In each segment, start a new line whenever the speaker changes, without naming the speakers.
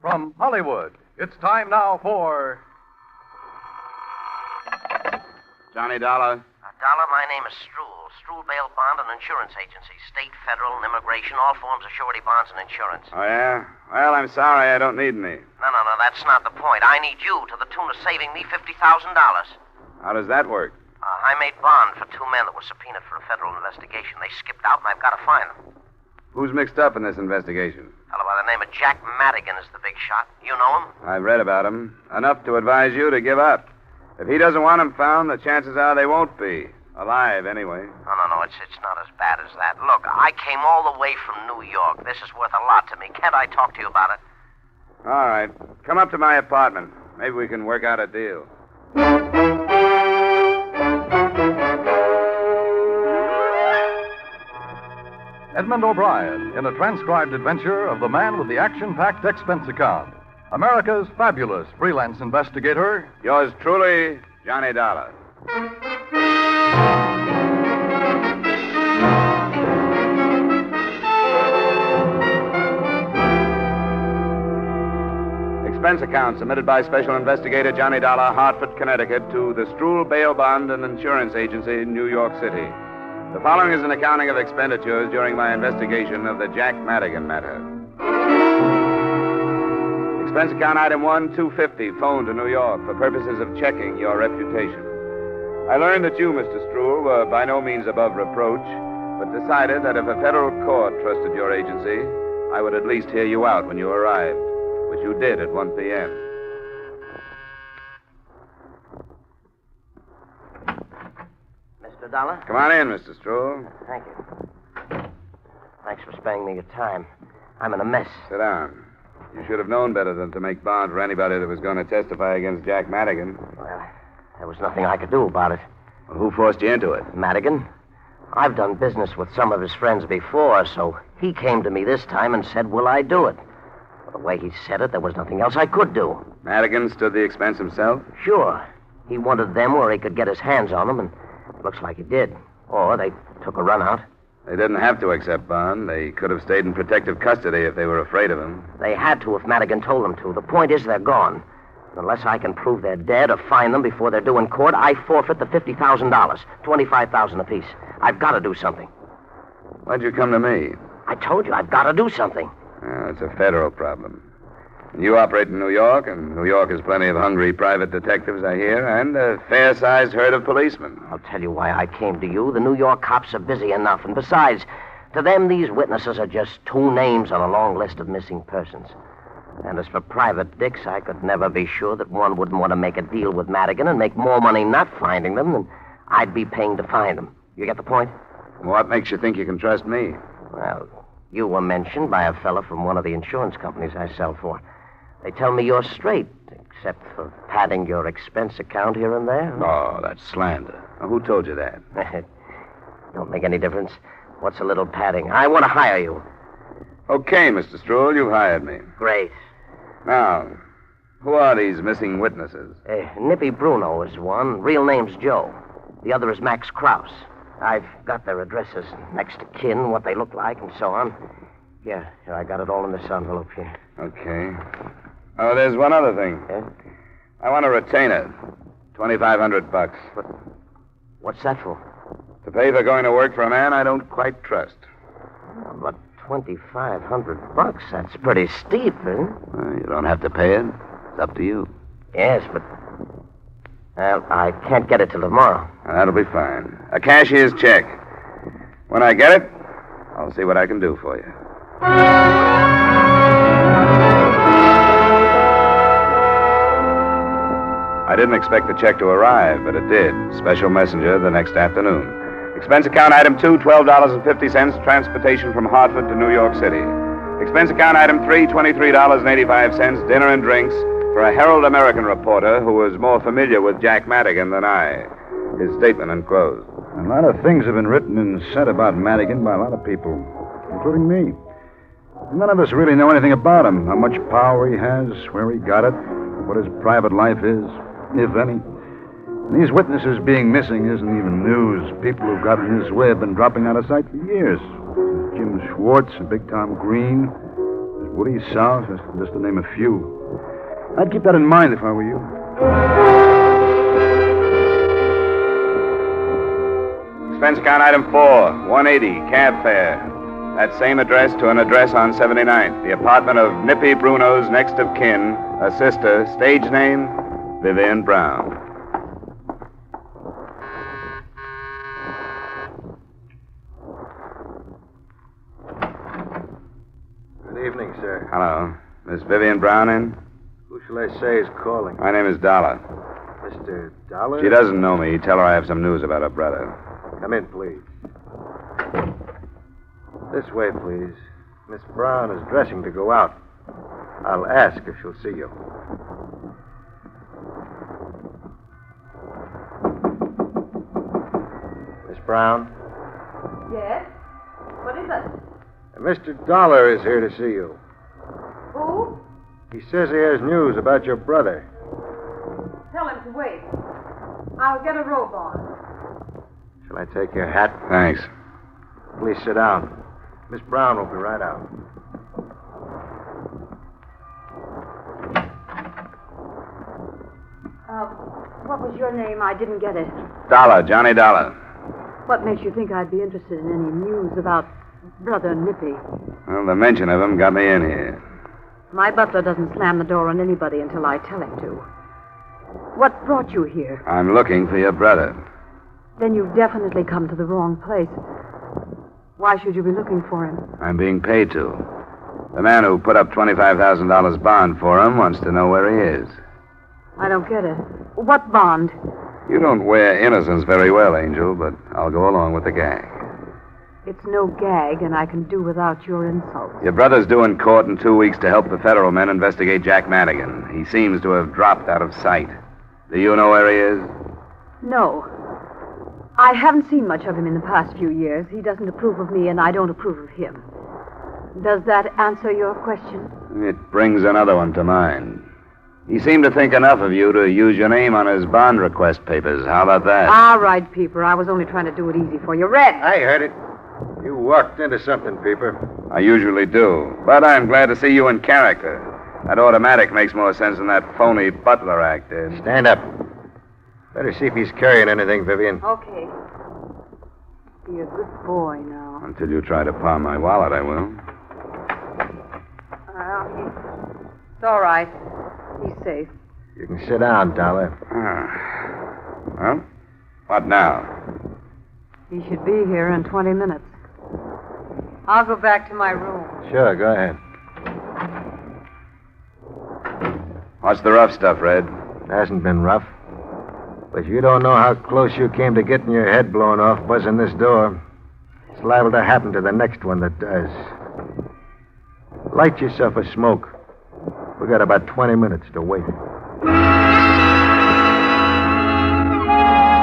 From Hollywood, it's time now for...
Johnny Dollar.
Dollar, my name is Struhl. Struhl Bail Bond and Insurance Agency. State, federal, and immigration, all forms of surety bonds and insurance.
Oh, yeah? Well, I'm sorry, I don't need any.
No, that's not the point. I need you to the tune of saving me $50,000.
How does that work?
I made bond for two men that were subpoenaed for a federal investigation. They skipped out, and I've got to find them.
Who's mixed up in this investigation?
A fellow by the name of Jack Madigan is the big shot. You know him?
I've read about him. Enough to advise you to give up. If he doesn't want him found, the chances are they won't be. Alive, anyway.
No, it's not as bad as that. Look, I came all the way from New York. This is worth a lot to me. Can't I talk to you about it?
All right. Come up to my apartment. Maybe we can work out a deal.
Edmund O'Brien in a transcribed adventure of the man with the action-packed expense account. America's fabulous freelance investigator.
Yours truly, Johnny Dollar. Expense account submitted by Special Investigator Johnny Dollar, Hartford, Connecticut, to the Struhl Bail Bond and Insurance Agency, New York City. The following is an accounting of expenditures during my investigation of the Jack Madigan matter. Expense account item 1, $250, phone to New York for purposes of checking your reputation. I learned that you, Mr. Struhl, were by no means above reproach, but decided that if a federal court trusted your agency, I would at least hear you out when you arrived, which you did at 1 p.m.
Mr. Dollar?
Come on in, Mr. Struhl.
Thank you. Thanks for sparing me your time. I'm in a mess.
Sit down. You should have known better than to make bond for anybody that was going to testify against Jack Madigan.
Well, there was nothing I could do about it.
Well, who forced you into it?
Madigan. I've done business with some of his friends before, so he came to me this time and said, will I do it? Well, the way he said it, there was nothing else I could do.
Madigan stood the expense himself?
Sure. He wanted them where he could get his hands on them, and it looks like he did. Or they took a run out.
They didn't have to accept bond. They could have stayed in protective custody if they were afraid of him.
They had to if Madigan told them to. The point is they're gone. Unless I can prove they're dead or find them before they're due in court, I forfeit the $50,000, $25,000 apiece. I've got to do something.
Why'd you come to me?
I told you, I've got to do something.
It's a federal problem. You operate in New York, and New York has plenty of hungry private detectives, I hear, and a fair-sized herd of policemen.
I'll tell you why I came to you. The New York cops are busy enough, and besides, to them, these witnesses are just two names on a long list of missing persons. And as for private dicks, I could never be sure that one wouldn't want to make a deal with Madigan and make more money not finding them than I'd be paying to find them. You get the point?
What makes you think you can trust me?
Well, you were mentioned by a fella from one of the insurance companies I sell for. They tell me you're straight, except for padding your expense account here and there.
Oh, that's slander. Now, who told you that?
Don't make any difference. What's a little padding? I want to hire you.
Okay, Mr. Struhl, you've hired me.
Great.
Now, who are these missing witnesses?
Nippy Bruno is one. Real name's Joe. The other is Max Krause. I've got their addresses, next to kin, what they look like, and so on. Here, I got it all in this envelope here.
Okay. Oh, there's one other thing.
Yeah?
I want a retainer. $2,500.
What's that for?
To pay for going to work for a man I don't quite trust.
Oh, but $2,500, that's pretty steep, isn't it?
Well, you don't have to pay it. It's up to you.
Yes, but... Well, I can't get it till tomorrow.
That'll be fine. A cashier's check. When I get it, I'll see what I can do for you. I didn't expect the check to arrive, but it did. Special messenger the next afternoon. Expense account item 2, $12.50, transportation from Hartford to New York City. Expense account item 3, $23.85, dinner and drinks for a Herald American reporter who was more familiar with Jack Madigan than I. His statement enclosed.
A lot of things have been written and said about Madigan by a lot of people, including me. None of us really know anything about him, how much power he has, where he got it, what his private life is, if any. And these witnesses being missing isn't even news. People who've got in his way have been dropping out of sight for years. There's Jim Schwartz and Big Tom Green. There's Woody South, just to name a few. I'd keep that in mind if I were you.
Expense account item 4, 180, cab fare. That same address to an address on 79th. The apartment of Nippy Bruno's next of kin, a sister, stage name, Vivian Brown.
Good evening, sir.
Hello. Miss Vivian Brown in?
Who shall I say is calling?
My name is Dollar.
Mr. Dollar?
She doesn't know me. Tell her I have some news about her brother.
Come in, please. This way, please. Miss Brown is dressing to go out. I'll ask if she'll see you. Miss Brown?
Yes? What is it?
Mr. Dollar is here to see you.
Who?
He says he has news about your brother.
Tell him to wait. I'll get a robe on.
Shall I take your hat?
Thanks.
Please sit down. Miss Brown will be right out.
What was your name? I didn't get it.
Dollar, Johnny Dollar.
What makes you think I'd be interested in any news about Brother Nippy?
Well, the mention of him got me in here.
My butler doesn't slam the door on anybody until I tell him to. What brought you here?
I'm looking for your brother.
Then you've definitely come to the wrong place. Why should you be looking for him?
I'm being paid to. The man who put up $25,000 bond for him wants to know where he is.
I don't get it. What bond?
You don't wear innocence very well, Angel, but I'll go along with the gag.
It's no gag, and I can do without your insults.
Your brother's due in court in 2 weeks to help the federal men investigate Jack Madigan. He seems to have dropped out of sight. Do you know where he is?
No. I haven't seen much of him in the past few years. He doesn't approve of me, and I don't approve of him. Does that answer your question?
It brings another one to mind. He seemed to think enough of you to use your name on his bond request papers. How about that?
All right, Peeper. I was only trying to do it easy for you. Red!
I heard it. You walked into something, Peeper.
I usually do. But I'm glad to see you in character. That automatic makes more sense than that phony butler act did.
Stand up. Better see if he's carrying anything, Vivian.
Okay. Be a good boy now.
Until you try to pawn my wallet, I will.
It's all right. He's safe.
You can sit down, Dollar.
Well, what now?
He should be here in 20 minutes. I'll go back to my room.
Sure, go ahead.
What's the rough stuff, Red?
It hasn't been rough. But you don't know how close you came to getting your head blown off buzzing this door. It's liable to happen to the next one that does. Light yourself a smoke. We got about 20 minutes to wait.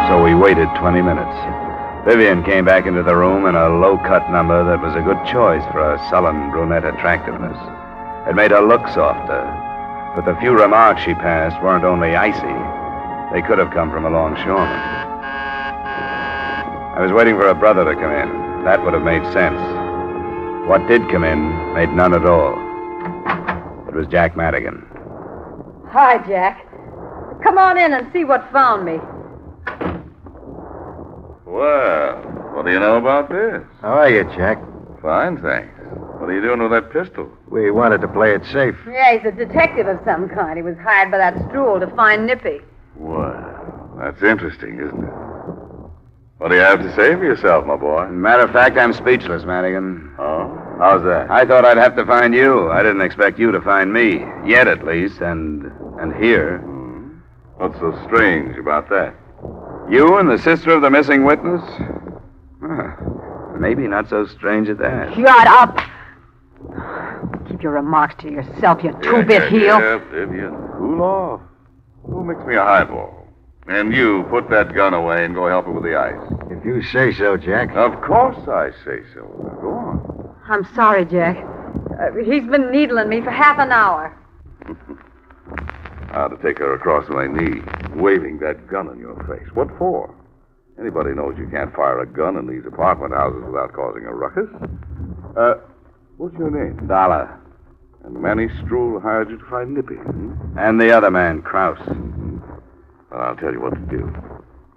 So we waited 20 minutes. Vivian came back into the room in a low-cut number that was a good choice for her sullen brunette attractiveness. It made her look softer, but the few remarks she passed weren't only icy. They could have come from a longshoreman. I was waiting for her brother to come in. That would have made sense. What did come in made none at all. It was Jack Madigan.
Hi, Jack. Come on in and see what found me.
Well, what do you know about this?
How are you, Jack?
Fine, thanks. What are you doing with that pistol?
We wanted to play it safe.
Yeah, he's a detective of some kind. He was hired by that Stroll to find Nippy.
Well, that's interesting, isn't it? What do you have to say for yourself, my boy?
Matter of fact, I'm speechless, Madigan.
Oh? How's that?
I thought I'd have to find you. I didn't expect you to find me. Yet, at least, and here.
What's so strange about that?
You and the sister of the missing witness? Maybe not so strange at that.
Shut up! Keep your remarks to yourself, you two-bit heel.
Yeah, Vivian, cool off. Go mix me a highball. And you, put that gun away and go help her with the ice.
If you say so, Jack.
Of course I say so. Now, go on.
I'm sorry, Jack. He's been needling me for half an hour.
I ought to take her across my knee, waving that gun in your face. What for? Anybody knows you can't fire a gun in these apartment houses without causing a ruckus. What's your name?
Dollar.
And Manny Stroul hired you to find Nippy,
And the other man, Krause.
Well, I'll tell you what to do.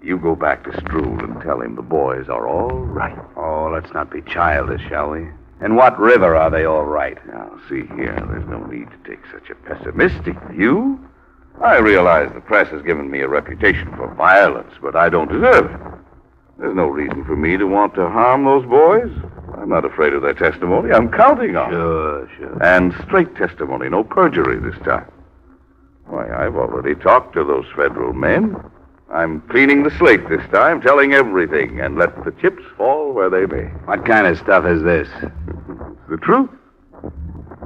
You go back to Stroul and tell him the boys are all right.
Oh, let's not be childish, shall we? In what river are they all right?
Now, see here, there's no need to take such a pessimistic view. I realize the press has given me a reputation for violence, but I don't deserve it. There's no reason for me to want to harm those boys. I'm not afraid of their testimony. I'm counting on it.
Sure.
And straight testimony, no perjury this time. Why, I've already talked to those federal men. I'm cleaning the slate this time, telling everything, and let the chips fall where they may.
What kind of stuff is this?
The truth.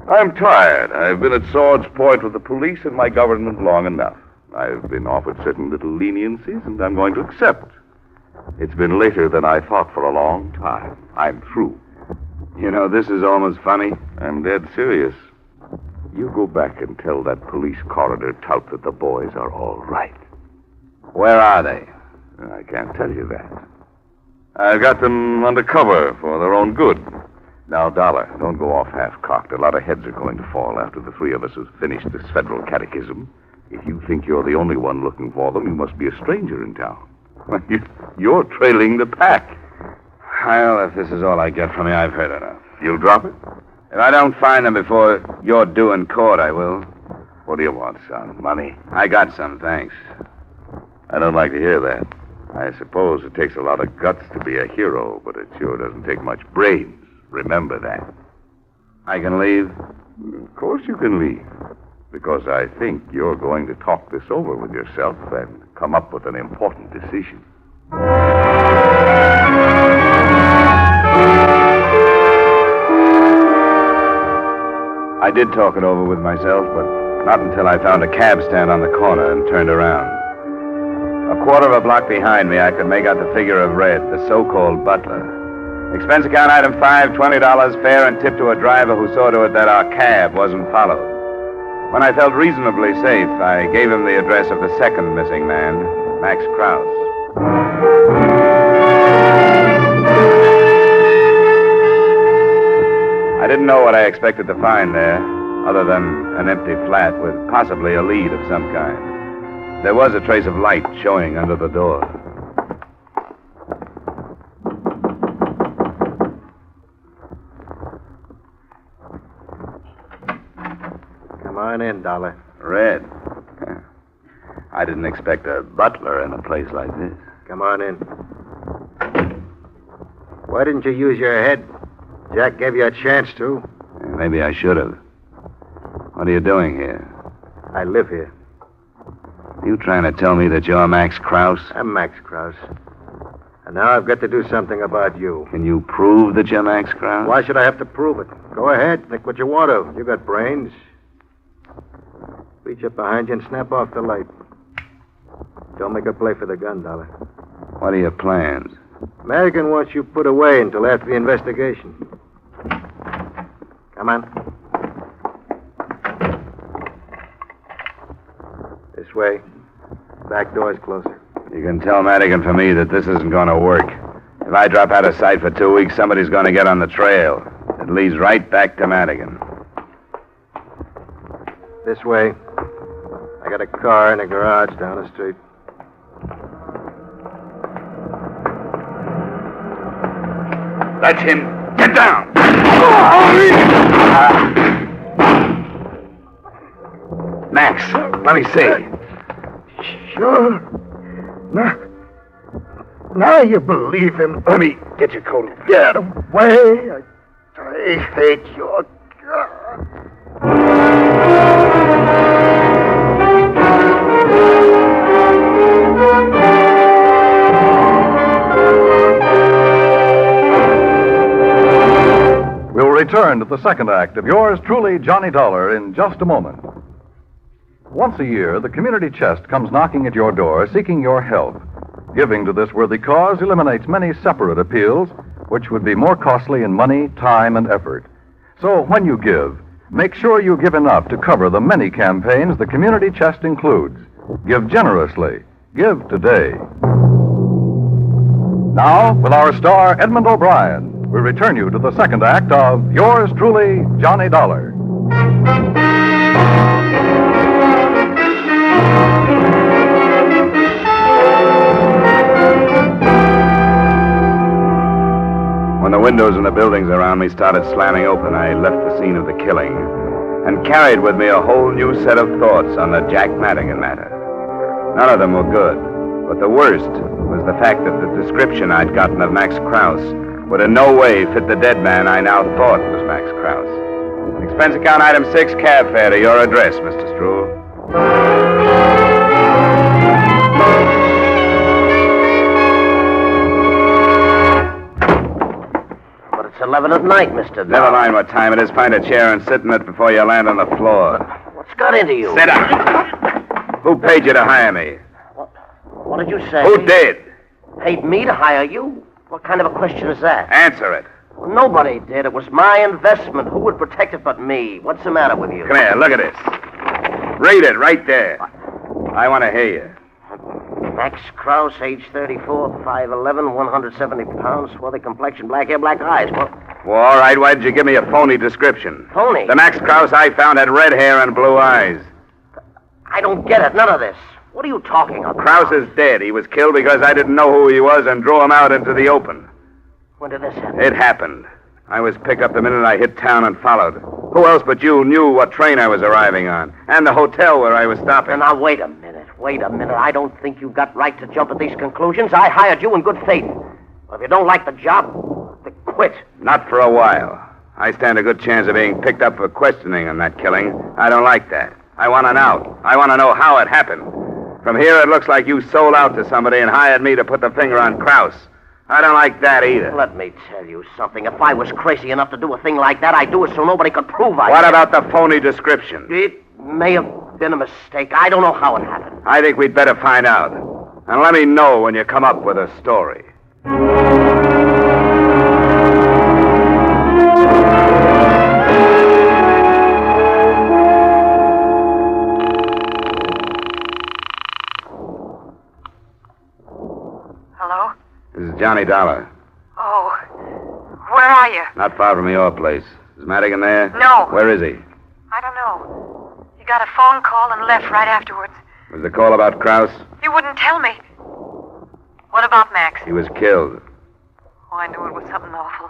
I'm tired. I've been at sword's point with the police and my government long enough. I've been offered certain little leniencies, and I'm going to accept. It's been later than I thought for a long time. I'm through.
You know, this is almost funny.
I'm dead serious. You go back and tell that police coroner tout that the boys are all right.
Where are they?
I can't tell you that. I've got them under cover for their own good. Now, Dollar, don't go off half-cocked. A lot of heads are going to fall after the three of us have finished this federal catechism. If you think you're the only one looking for them, you must be a stranger in town. You're trailing the pack.
Well, if this is all I get from you, I've heard enough.
You'll drop it?
If I don't find them before you're due in court, I will.
What do you want, son? Money?
I got some, thanks.
I don't like to hear that. I suppose it takes a lot of guts to be a hero, but it sure doesn't take much brains. Remember that.
I can leave?
Of course you can leave. Because I think you're going to talk this over with yourself and come up with an important decision.
I did talk it over with myself, but not until I found a cab stand on the corner and turned around. A quarter of a block behind me, I could make out the figure of Red, the so-called butler. Expense account item 5, $20 fare and tip to a driver who saw to it that our cab wasn't followed. When I felt reasonably safe, I gave him the address of the second missing man, Max Krause. I didn't know what I expected to find there, other than an empty flat with possibly a lead of some kind. There was a trace of light showing under the door.
Come on in, Dollar.
Red. I didn't expect a butler in a place like this.
Come on in. Why didn't you use your head? Jack gave you a chance to.
Maybe I should have. What are you doing here?
I live here.
You trying to tell me that you're Max Krause?
I'm Max Krause. And now I've got to do something about you.
Can you prove that you're Max Krause?
Why should I have to prove it? Go ahead. Think what you want to. You got brains. Reach up behind you and snap off the light. Don't make a play for the gun, Dollar.
What are your plans?
American wants you put away until after the investigation. Come on. This way. Back door's closer.
You can tell Madigan for me that this isn't going to work. If I drop out of sight for 2 weeks, somebody's going to get on the trail. It leads right back to Madigan.
This way. I got a car in a garage down the street.
That's him. Get down! Max, let me see.
Sure. Now you believe him.
Let me get your coat.
Get away. I hate your gun.
We'll return to the second act of yours truly, Johnny Dollar, in just a moment. Once a year, the community chest comes knocking at your door, seeking your help. Giving to this worthy cause eliminates many separate appeals, which would be more costly in money, time, and effort. So when you give, make sure you give enough to cover the many campaigns the community chest includes. Give generously. Give today. Now, with our star, Edmund O'Brien, we return you to the second act of yours truly, Johnny Dollar,
When the windows in the buildings around me started slamming open, I left the scene of the killing and carried with me a whole new set of thoughts on the Jack Madigan matter. None of them were good, but the worst was the fact that the description I'd gotten of Max Krause would in no way fit the dead man I now thought was Max Krause. Expense account item 6, cab fare to your address, Mr. Struhl.
But it's 11 at night, Mr. Dollar.
Never mind what time it is. Find a chair and sit in it before you land on the floor.
What's got into you?
Sit up. Who paid you to hire me?
What did you say?
Who did?
Paid me to hire you? What kind of a question is that?
Answer it.
Well, nobody did. It was my investment. Who would protect it but me? What's the matter with you?
Come here, look at this. Read it right there. I want to hear you.
Max Krause, age 34, 5'11", 170 pounds, swarthy complexion, black hair, black eyes.
Well, all right, why did you give me a phony description?
Phony?
The Max Krause I found had red hair and blue eyes.
I don't get it. None of this. What are you talking about?
Krause is dead. He was killed because I didn't know who he was and drew him out into the open.
When did this happen?
It happened. I was picked up the minute I hit town and followed. Who else but you knew what train I was arriving on and the hotel where I was stopping?
Now, wait a minute. I don't think you've got right to jump at these conclusions. I hired you in good faith. But if you don't like the job, then quit.
Not for a while. I stand a good chance of being picked up for questioning on that killing. I don't like that. I want an out. I want to know how it happened. From here, it looks like you sold out to somebody and hired me to put the finger on Krause. I don't like that either.
Let me tell you something. If I was crazy enough to do a thing like that, I'd do it so nobody could prove I
What
did.
about the phony description?
It may have been a mistake. I don't know how it happened.
I think we'd better find out. And let me know when you come up with a story.
Hello?
This is Johnny Dollar.
Oh, where are you?
Not far from your place. Is Madigan there?
No.
Where is he?
I don't know. He got a phone call and left right afterwards.
Was the call about Krause?
You wouldn't tell me. What about Max?
He was killed.
Oh, I knew it was something awful.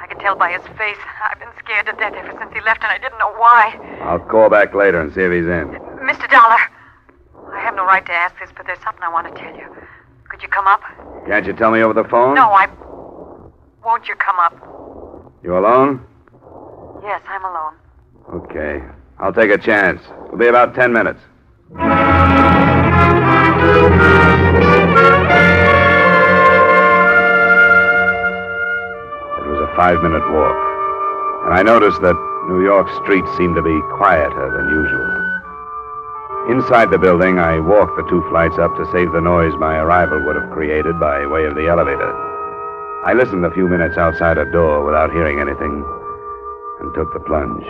I could tell by his face. I've been scared to death ever since he left, and I didn't know why.
I'll call back later and see if he's in.
Mr. Dollar, I have no right to ask this, but there's something I want to tell you. Could you come up?
Can't you tell me over the phone?
No, Won't you come up?
You alone?
Yes, I'm alone.
Okay. I'll take a chance. It'll be about 10 minutes. It was a 5-minute walk, and I noticed that New York streets seemed to be quieter than usual. Inside the building, I walked the 2 flights up to save the noise my arrival would have created by way of the elevator. I listened a few minutes outside a door without hearing anything and took the plunge.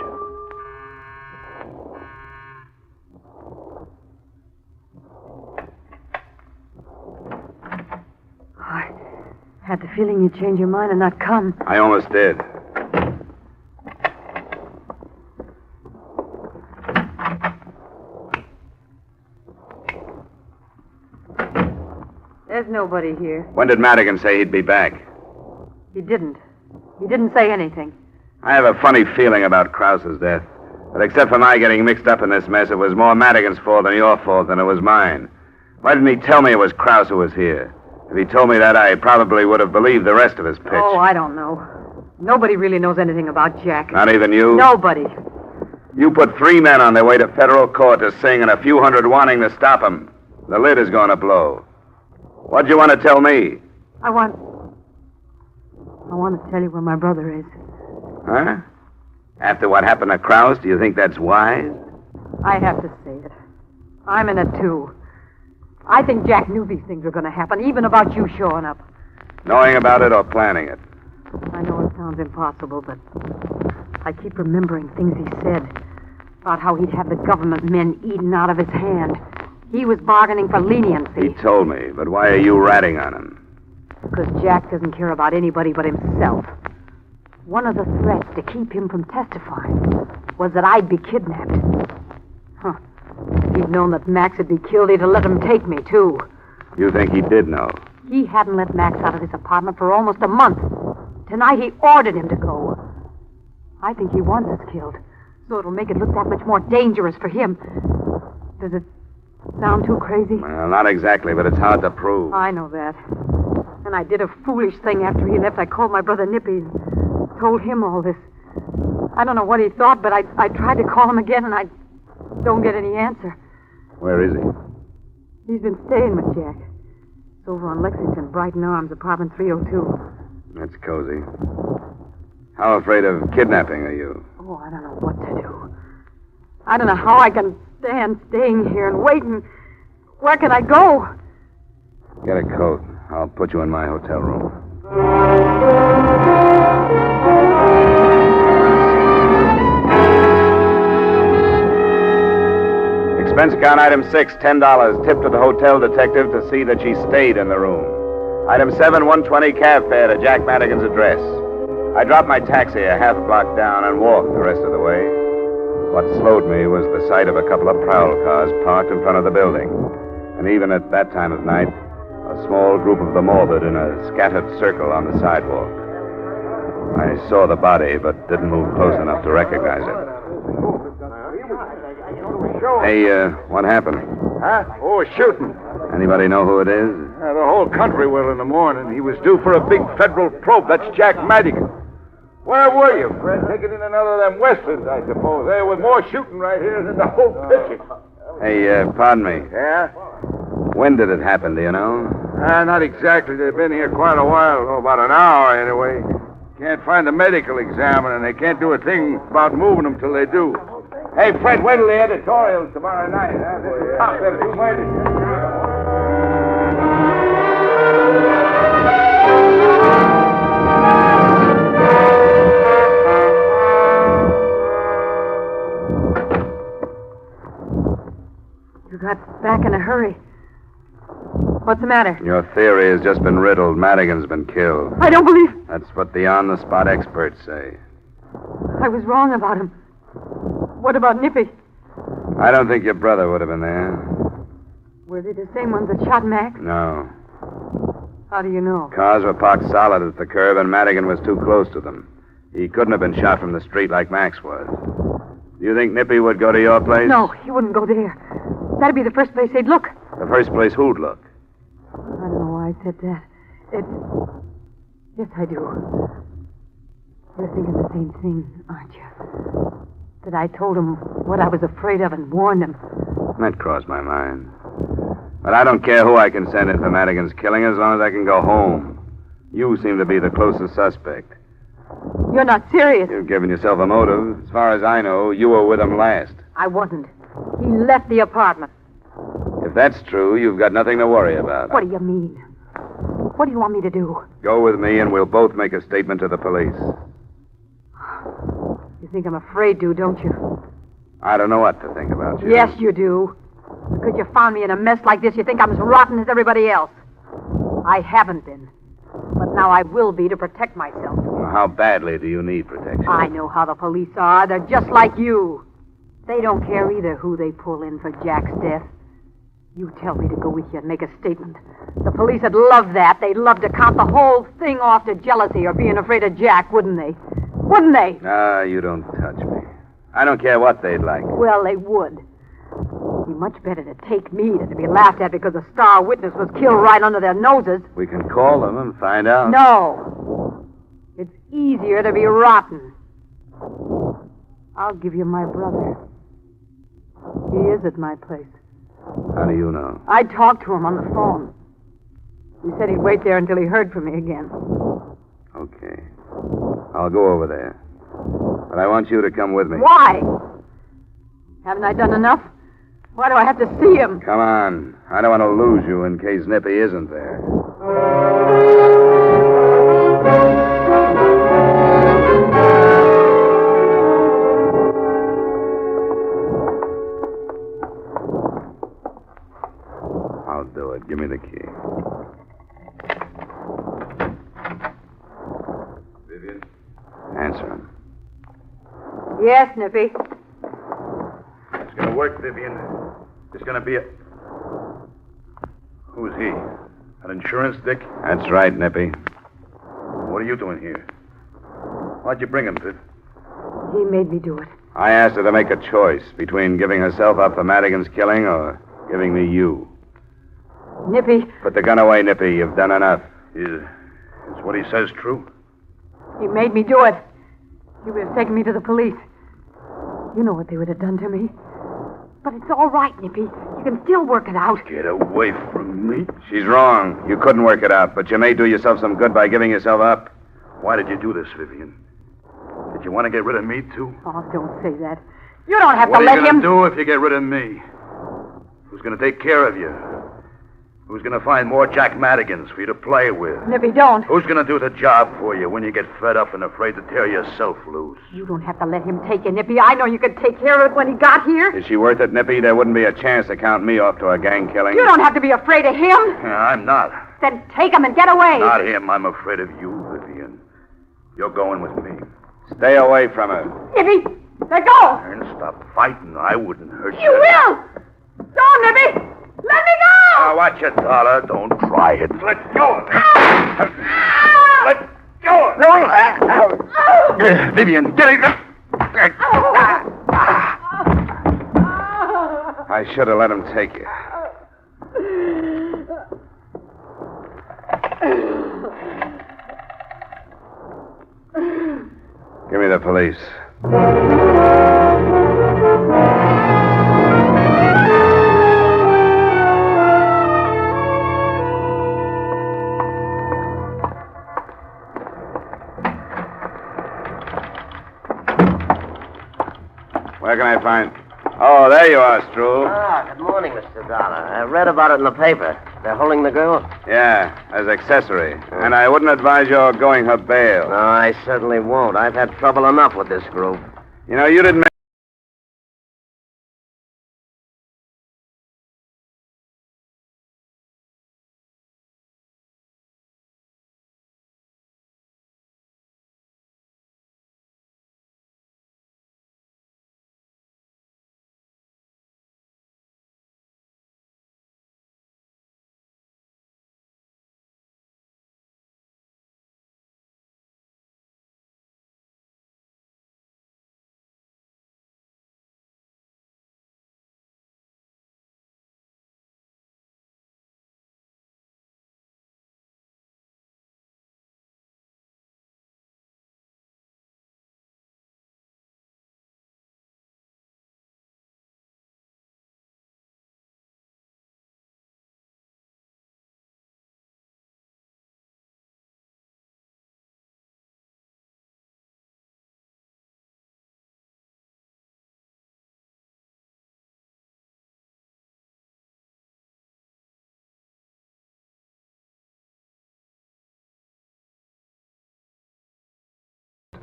I had the feeling you'd change your mind and not come.
I almost did.
There's nobody here.
When did Madigan say he'd be back?
He didn't. He didn't say anything.
I have a funny feeling about Krause's death. But except for my getting mixed up in this mess, it was more Madigan's fault than your fault than it was mine. Why didn't he tell me it was Krause who was here? If he told me that, I probably would have believed the rest of his pitch.
Oh, I don't know. Nobody really knows anything about Jack.
Not even you?
Nobody.
You put 3 men on their way to federal court to sing and a few hundred wanting to stop him. The lid is going to blow. What'd you want to tell me?
I want to tell you where my brother is.
Huh? After what happened to Krause, do you think that's wise?
I have to say it. I'm in it, too. I think Jack knew these things were going to happen, even about you showing up.
Knowing about it or planning it?
I know it sounds impossible, but I keep remembering things he said about how he'd have the government men eaten out of his hand. He was bargaining for leniency.
He told me, but why are you ratting on him?
Because Jack doesn't care about anybody but himself. One of the threats to keep him from testifying was that I'd be kidnapped. Huh. If he'd known that Max would be killed, he'd have let him take me, too.
You think he did know?
He hadn't let Max out of his apartment for almost a month. Tonight he ordered him to go. I think he wants us killed, so it'll make it look that much more dangerous for him. Does it sound too crazy?
Well, not exactly, but it's hard to prove.
I know that. And I did a foolish thing after he left. I called my brother Nippy and told him all this. I don't know what he thought, but I tried to call him again, and I don't get any answer.
Where is he?
He's been staying with Jack. It's over on Lexington, Brighton Arms, apartment 302.
That's cozy. How afraid of kidnapping are you?
Oh, I don't know what to do. I don't know how I can stand staying here and waiting. Where can I go?
Get a coat. I'll put you in my hotel room. Expense account item 6, $10. Tip to the hotel detective to see that she stayed in the room. Item 7, $120 cab fare to Jack Madigan's address. I dropped my taxi a half block down and walked the rest of the way. What slowed me was the sight of a couple of prowl cars parked in front of the building. And even at that time of night, a small group of the morbid in a scattered circle on the sidewalk. I saw the body, but didn't move close enough to recognize it. Hey, what happened?
Huh? Oh, a shooting.
Anybody know who it is?
The whole country will in the morning. He was due for a big federal probe. That's Jack Madigan. Where were you, Fred? Taking in another of them westerns, I suppose. There was more shooting right here than the whole picture.
Hey, pardon me.
Yeah?
When did it happen, do you know?
Not exactly. They've been here quite a while. Oh, about an hour, anyway. Can't find the medical examiner, and they can't do a thing about moving them till they do. Hey, Fred, wait till the editorials tomorrow night, huh? This is top. They're too mighty.
You got back in a hurry. What's the matter?
Your theory has just been riddled. Madigan's been killed.
I don't believe...
That's what the on-the-spot experts say.
I was wrong about him. What about Nippy?
I don't think your brother would have been there.
Were they the same ones that shot Max?
No.
How do you know?
Cars were parked solid at the curb, and Madigan was too close to them. He couldn't have been shot from the street like Max was. Do you think Nippy would go to your place?
No, he wouldn't go there. That'd be the first place they'd look.
The first place who'd look?
I don't know why I said that. Yes, I do. You're thinking the same thing, aren't you? That I told him what I was afraid of and warned him.
That crossed my mind. But I don't care who I can send in for Madigan's killing as long as I can go home. You seem to be the closest suspect.
You're not serious.
You've given yourself a motive. As far as I know, you were with him last.
I wasn't. He left the apartment.
If that's true, you've got nothing to worry about.
What do you mean? What do you want me to do?
Go with me and we'll both make a statement to the police.
You think I'm afraid to, don't you?
I don't know what to think about you.
Yes, you do. Because you found me in a mess like this, you think I'm as rotten as everybody else. I haven't been. But now I will be to protect myself.
Well, how badly do you need protection?
I know how the police are. They're just like you. They don't care either who they pull in for Jack's death. You tell me to go with you and make a statement. The police would love that. They'd love to count the whole thing off to jealousy or being afraid of Jack, wouldn't they? Wouldn't they?
Ah, you don't touch me. I don't care what they'd like.
Well, they would. It'd be much better to take me than to be laughed at because a star witness was killed right under their noses.
We can call them and find out.
No. It's easier to be rotten. I'll give you my brother. He is at my place.
How do you know?
I talked to him on the phone. He said he'd wait there until he heard from me again.
Okay. I'll go over there. But I want you to come with me.
Why? Haven't I done enough? Why do I have to see him?
Come on. I don't want to lose you in case Nippy isn't there. I'll do it. Give me the key. Vivian?
Yes, Nippy.
It's going to work, Vivian. It's going to be a... Who's he? An insurance dick?
That's right, Nippy.
What are you doing here? Why'd you bring him, Viv?
He made me do it.
I asked her to make a choice between giving herself up for Madigan's killing or giving me you.
Nippy,
Put the gun away, Nippy. You've done enough.
Is what he says true?
he made me do it. He would have taken me to the police. You know what they would have done to me. But it's all right, Nippy. You can still work it out.
Get away from me.
She's wrong. You couldn't work it out, but you may do yourself some good by giving yourself up.
Why did you do this, Vivian? Did you want to get rid of me, too?
Oh, don't say that. You don't have
What
to
are
let
you going
him...
to do if you get rid of me? Who's going to take care of you? Who's going to find more Jack Madigans for you to play with?
Nippy, don't.
Who's going to do the job for you when you get fed up and afraid to tear yourself loose?
You don't have to let him take you, Nippy. I know you could take care of it when he got here.
Is she worth it, Nippy? There wouldn't be a chance to count me off to a gang killing.
You don't have to be afraid of him.
Yeah, I'm not.
Then take him and get away.
Not him. I'm afraid of you, Vivian. You're going with me.
Stay away from her.
Nippy, let go.
And stop fighting. I wouldn't hurt you.
You will. Go, Nippy. Let me go.
Now, watch it, Dollar. Don't try it. Let go. Let go. No. Vivian, get it.
I should have let him take you. Give me the police. Where can I find... Oh, there you are, Stroll.
Ah, good morning, Mr. Dollar. I read about it in the paper. They're holding the girl?
Yeah, as accessory. And I wouldn't advise your going her bail.
No, I certainly won't. I've had trouble enough with this group.
You know, you didn't make...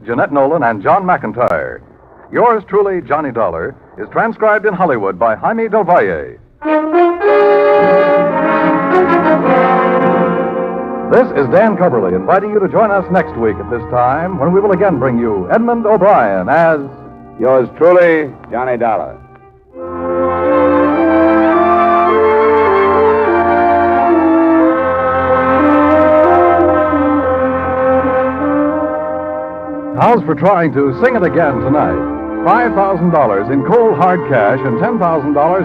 Jeanette Nolan and John McIntyre. Yours truly, Johnny Dollar, is transcribed in Hollywood by Jaime Del Valle. This is Dan Coverly inviting you to join us next week at this time when we will again bring you Edmund O'Brien as...
Yours truly, Johnny Dollar.
How's for trying to sing it again tonight? $5,000 in cold hard cash and $10,000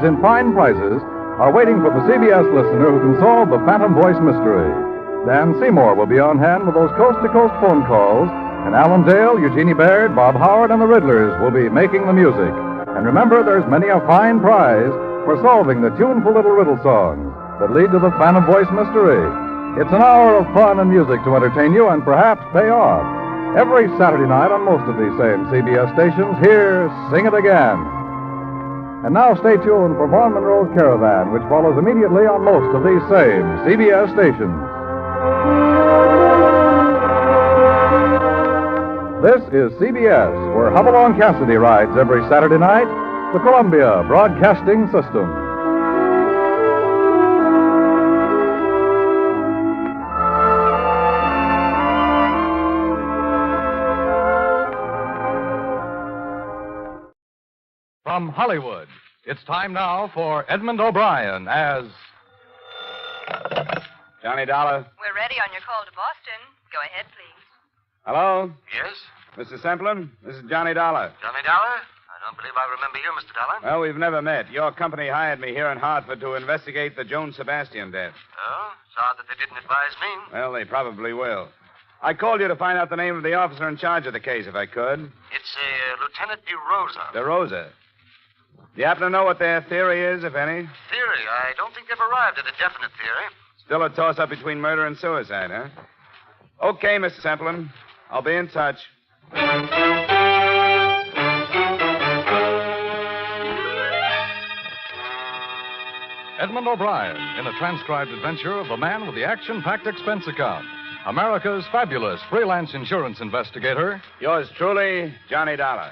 in fine prizes are waiting for the CBS listener who can solve the Phantom Voice mystery. Dan Seymour will be on hand with those coast-to-coast phone calls, and Alan Dale, Eugenie Baird, Bob Howard, and the Riddlers will be making the music. And remember, there's many a fine prize for solving the tuneful little riddle songs that lead to the Phantom Voice mystery. It's an hour of fun and music to entertain you and perhaps pay off. Every Saturday night on most of these same CBS stations, hear Sing It Again. And now stay tuned for Vaughn Monroe's Caravan, which follows immediately on most of these same CBS stations. This is CBS, where Hopalong Cassidy rides every Saturday night, the Columbia Broadcasting System. From Hollywood, it's time now for Edmund O'Brien as...
Johnny Dollar.
We're ready on your call to Boston. Go ahead, please.
Hello?
Yes?
Mr. Semplin? This is Johnny Dollar.
Johnny Dollar? I don't believe I remember you, Mr. Dollar.
Well, we've never met. Your company hired me here in Hartford to investigate the Joan Sebastian death.
Oh? Sorry that they didn't advise me.
Well, they probably will. I called you to find out the name of the officer in charge of the case, if I could.
It's Lieutenant DeRosa.
DeRosa. Do you happen to know what their theory is, if any?
Theory? I don't think they've arrived at a definite theory.
Still a toss-up between murder and suicide, huh? Okay, Mr. Semplin. I'll be in touch.
Edmund O'Brien in a transcribed adventure of the man with the action-packed expense account. America's fabulous freelance insurance investigator.
Yours truly, Johnny Dollar.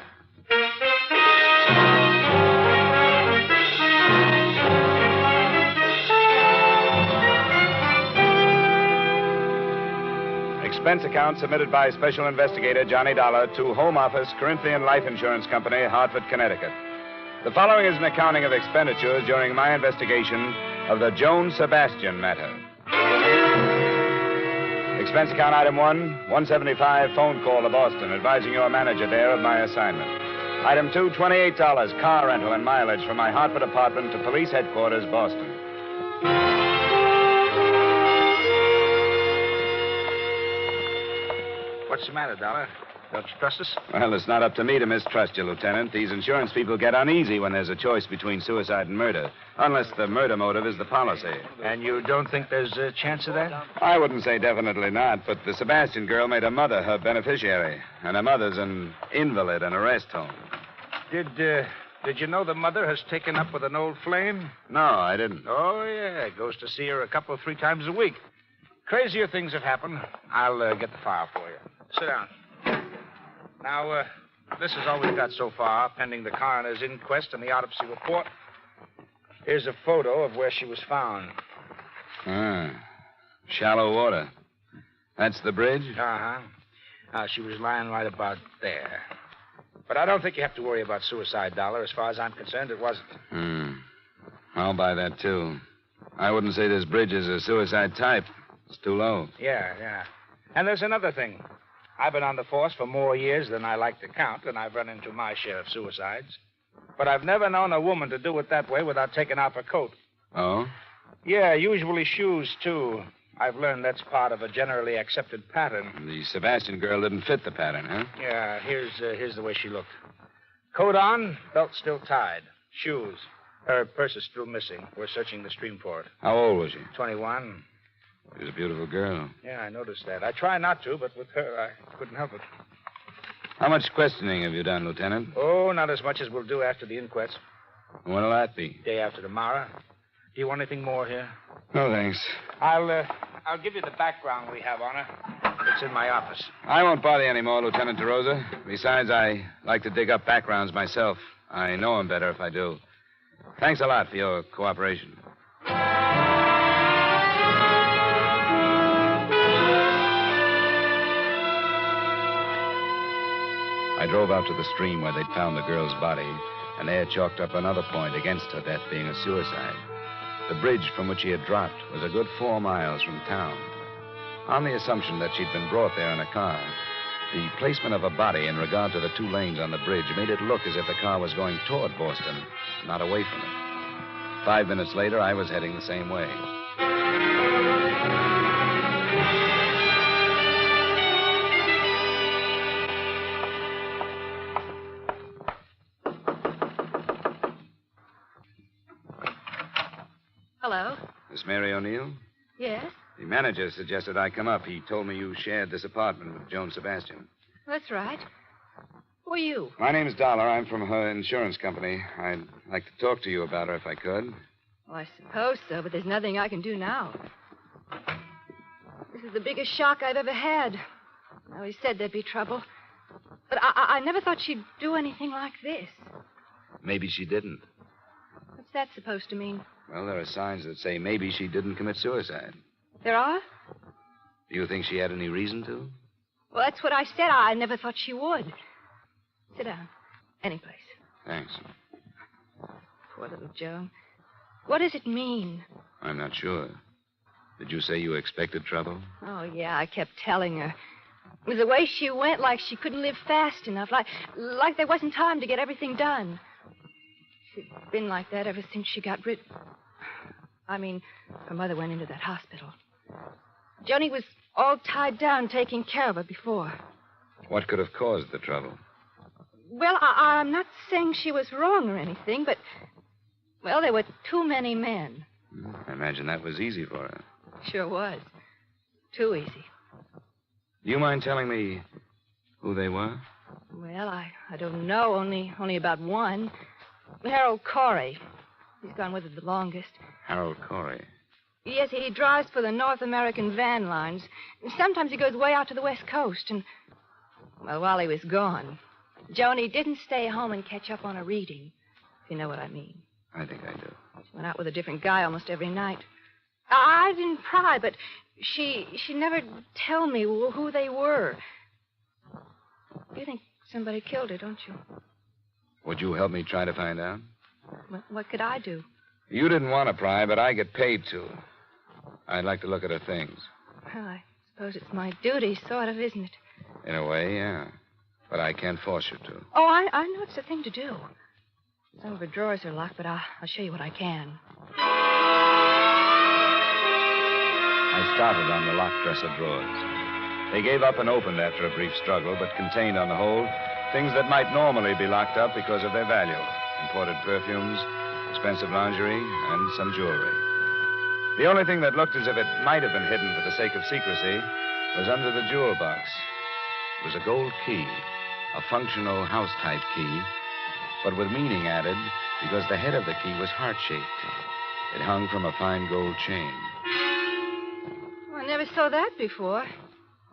Expense account submitted by Special Investigator Johnny Dollar to Home Office, Corinthian Life Insurance Company, Hartford, Connecticut. The following is an accounting of expenditures during my investigation of the Joan Sebastian matter. Expense account item 1, 175 phone call to Boston, advising your manager there of my assignment. Item 2, $28 car rental and mileage from my Hartford apartment to police headquarters, Boston.
What's the matter, Dollar? Don't you trust us?
Well, it's not up to me to mistrust you, Lieutenant. These insurance people get uneasy when there's a choice between suicide and murder, unless the murder motive is the policy.
And you don't think there's a chance of that?
I wouldn't say definitely not, but the Sebastian girl made her mother her beneficiary, and her mother's an invalid in a rest home.
Did you know the mother has taken up with an old flame?
No, I didn't.
Oh, yeah. Goes to see her a couple, 3 times a week. Crazier things have happened. I'll get the file for you. Sit down. Now, this is all we've got so far, pending the coroner's inquest and the autopsy report. Here's a photo of where she was found.
Shallow water. That's the bridge?
Uh-huh. She was lying right about there. But I don't think you have to worry about suicide, Dollar. As far as I'm concerned, it wasn't.
I'll buy that, too. I wouldn't say this bridge is a suicide type. It's too low.
Yeah. And there's another thing. I've been on the force for more years than I like to count, and I've run into my share of suicides. But I've never known a woman to do it that way without taking off her coat.
Oh?
Yeah, usually shoes, too. I've learned that's part of a generally accepted pattern.
The Sebastian girl didn't fit the pattern, huh?
Yeah, here's the way she looked. Coat on, belt still tied. Shoes. Her purse is still missing. We're searching the stream for it.
How old was she?
21.
She was a beautiful girl.
Yeah, I noticed that. I try not to, but with her, I couldn't help it.
How much questioning have you done, Lieutenant?
Oh, not as much as we'll do after the inquest.
When'll that be?
Day after tomorrow. Do you want anything more here?
No, thanks.
I'll give you the background we have on her. It's in my office.
I won't bother you anymore, Lieutenant DeRosa. Besides, I like to dig up backgrounds myself. I know them better if I do. Thanks a lot for your cooperation. I drove out to the stream where they'd found the girl's body, and there chalked up another point against her death being a suicide. The bridge from which she had dropped was a good 4 miles from town. On the assumption that she'd been brought there in a car, the placement of a body in regard to the 2 lanes on the bridge made it look as if the car was going toward Boston, not away from it. 5 minutes later, I was heading the same way.
Hello?
Miss Mary O'Neill?
Yes?
The manager suggested I come up. He told me you shared this apartment with Joan Sebastian.
That's right. Who are you?
My name's Dollar. I'm from her insurance company. I'd like to talk to you about her if I could.
Well, I suppose so, but there's nothing I can do now. This is the biggest shock I've ever had. I always said there'd be trouble. But I never thought she'd do anything like this.
Maybe she didn't.
What's that supposed to mean?
Well, there are signs that say maybe she didn't commit suicide.
There are?
Do you think she had any reason to?
Well, that's what I said. I never thought she would. Sit down. Any place.
Thanks.
Poor little Joan. What does it mean?
I'm not sure. Did you say you expected trouble?
Oh, yeah, I kept telling her. It was the way she went, like she couldn't live fast enough, like there wasn't time to get everything done. She'd been like that ever since she got rid... I mean, her mother went into that hospital. Joni was all tied down taking care of her before.
What could have caused the trouble?
Well, I'm not saying she was wrong or anything, but... Well, there were too many men.
I imagine that was easy for her.
Sure was. Too easy.
Do you mind telling me who they were?
Well, I don't know. Only about one. Harold Corey. He's gone with it the longest.
Harold Corey.
Yes, he drives for the North American van lines. Sometimes he goes way out to the West Coast. And, well, while he was gone, Joni didn't stay home and catch up on her reading, if you know what I mean.
I think I do.
She went out with a different guy almost every night. I didn't pry, but she never tell me who they were. You think somebody killed her, don't you?
Would you help me try to find out?
What could I do?
You didn't want to pry, but I get paid to. I'd like to look at her things.
Well, I suppose it's my duty, sort of, isn't it?
In a way, yeah. But I can't force you to.
Oh, I know it's the thing to do. Some of her drawers are locked, but I'll show you what I can.
I started on the locked dresser drawers. They gave up and opened after a brief struggle, but contained on the whole things that might normally be locked up because of their value. Imported perfumes, expensive lingerie, and some jewelry. The only thing that looked as if it might have been hidden for the sake of secrecy was under the jewel box. It was a gold key, a functional house-type key, but with meaning added because the head of the key was heart-shaped. It hung from a fine gold chain.
Well, I never saw that before.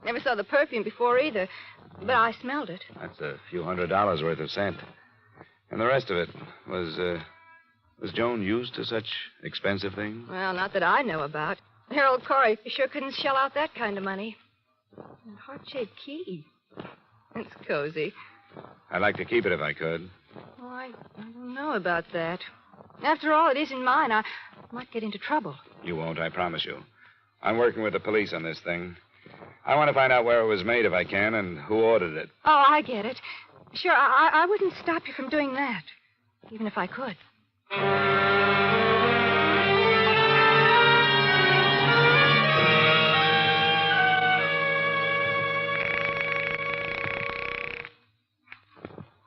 Never saw the perfume before either, but I smelled it.
That's a few $100s worth of scent. And the rest of it was Joan used to such expensive things?
Well, not that I know about. Harold Corey sure couldn't shell out that kind of money. A heart-shaped key. It's cozy.
I'd like to keep it if I could.
Oh, I don't know about that. After all, it isn't mine. I might get into trouble.
You won't, I promise you. I'm working with the police on this thing. I want to find out where it was made if I can and who ordered it.
Oh, I get it. Sure, I wouldn't stop you from doing that, even if I could.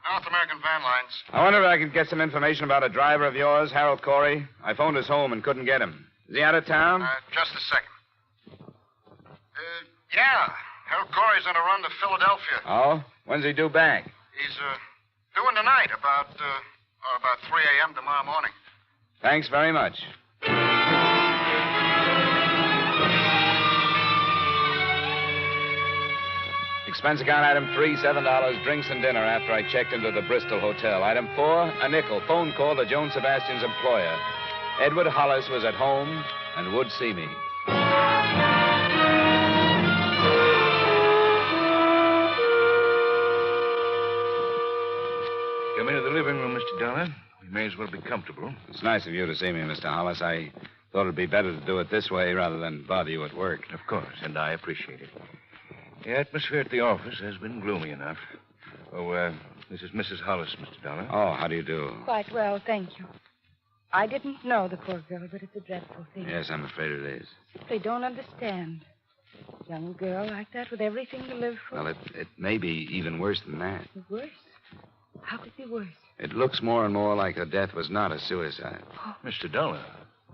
North American van lines.
I wonder if I could get some information about a driver of yours, Harold Corey. I phoned his home and couldn't get him. Is he out of town?
Just a second. Yeah. Harold Corey's on a run to Philadelphia.
Oh? When's he due back?
He's due in tonight, about 3 a.m. tomorrow morning.
Thanks very much. Expense account item 3, $7, drinks and dinner after I checked into the Bristol Hotel. Item 4, a nickel, phone call to Joan Sebastian's employer. Edward Hollis was at home and would see me.
Come into the living room, Mr. Dollar. We may as well be comfortable.
It's nice of you to see me, Mr. Hollis. I thought it'd be better to do it this way rather than bother you at work.
Of course, and I appreciate it. The atmosphere at the office has been gloomy enough. Oh, this is Mrs. Hollis, Mr. Dollar.
Oh, how do you do?
Quite well, thank you. I didn't know the poor girl, but it's a dreadful thing.
Yes, I'm afraid it is.
Simply don't understand. A young girl like that with everything to live for.
Well, it may be even worse than that.
Worse? How could it be worse?
It looks more and more like her death was not a suicide.
Oh. Mr. Dollar.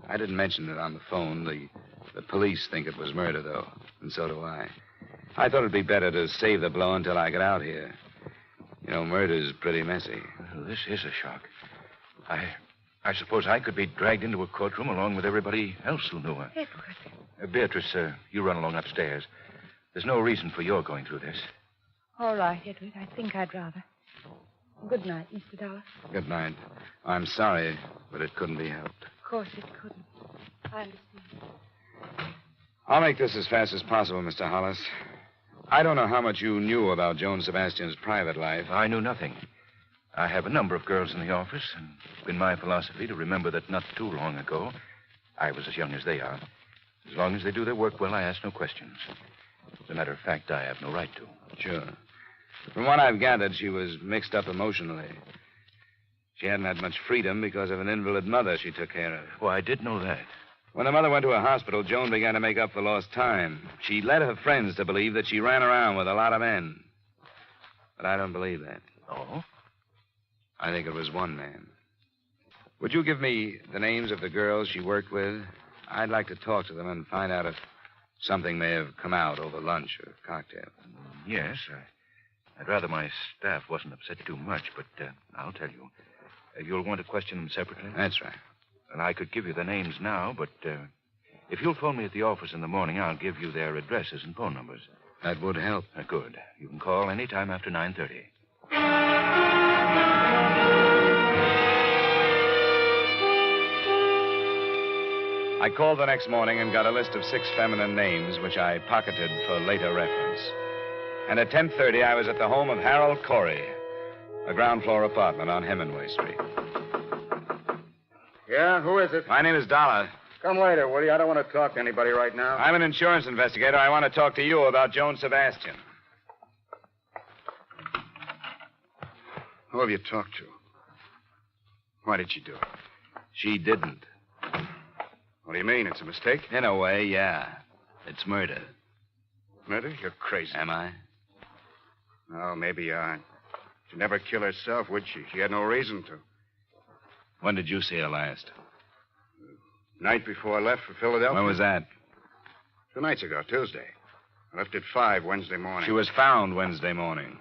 I didn't mention it on the phone. The police think it was murder, though, and so do I. I thought it'd be better to save the blow until I get out here. You know, murder's pretty messy.
Well, this is a shock. I suppose I could be dragged into a courtroom along with everybody else who knew her.
Edward.
Beatrice, you run along upstairs. There's no reason for your going through this.
All right, Edward. I think I'd rather. Good night, Mr. Dollar.
Good night. I'm sorry, but it couldn't be helped.
Of course it couldn't. I understand.
I'll make this as fast as possible, Mr. Hollis. I don't know how much you knew about Joan Sebastian's private life.
I knew nothing. I have a number of girls in the office, and it's been my philosophy to remember that not too long ago, I was as young as they are. As long as they do their work well, I ask no questions. As a matter of fact, I have no right to.
Sure. From what I've gathered, she was mixed up emotionally. She hadn't had much freedom because of an invalid mother she took care of.
Well, I did know that.
When her mother went to a hospital, Joan began to make up for lost time. She led her friends to believe that she ran around with a lot of men. But I don't believe that.
Oh?
I think it was one man. Would you give me the names of the girls she worked with? I'd like to talk to them and find out if something may have come out over lunch or cocktail.
Yes. I'd rather my staff wasn't upset too much, but I'll tell you. You'll want to question them separately?
That's right.
And I could give you their names now, but if you'll phone me at the office in the morning, I'll give you their addresses and phone numbers.
That would help.
Good. You can call any time after 9:30.
I called the next morning and got a list of 6 feminine names, which I pocketed for later reference. And at 10:30, I was at the home of Harold Corey, a ground-floor apartment on Hemingway Street.
Yeah, who is it?
My name is Dollar.
Come later, will you? I don't want to talk to anybody right now.
I'm an insurance investigator. I want to talk to you about Joan Sebastian.
Who have you talked to? Why did she do it?
She didn't.
What do you mean? It's a mistake?
In a way, yeah. It's murder.
Murder? You're crazy.
Am I?
Oh, maybe you aren't. She'd never kill herself, would she? She had no reason to.
When did you see her last?
Night before I left for Philadelphia.
When was that?
2 nights ago, Tuesday. I left at 5 Wednesday morning.
She was found Wednesday morning.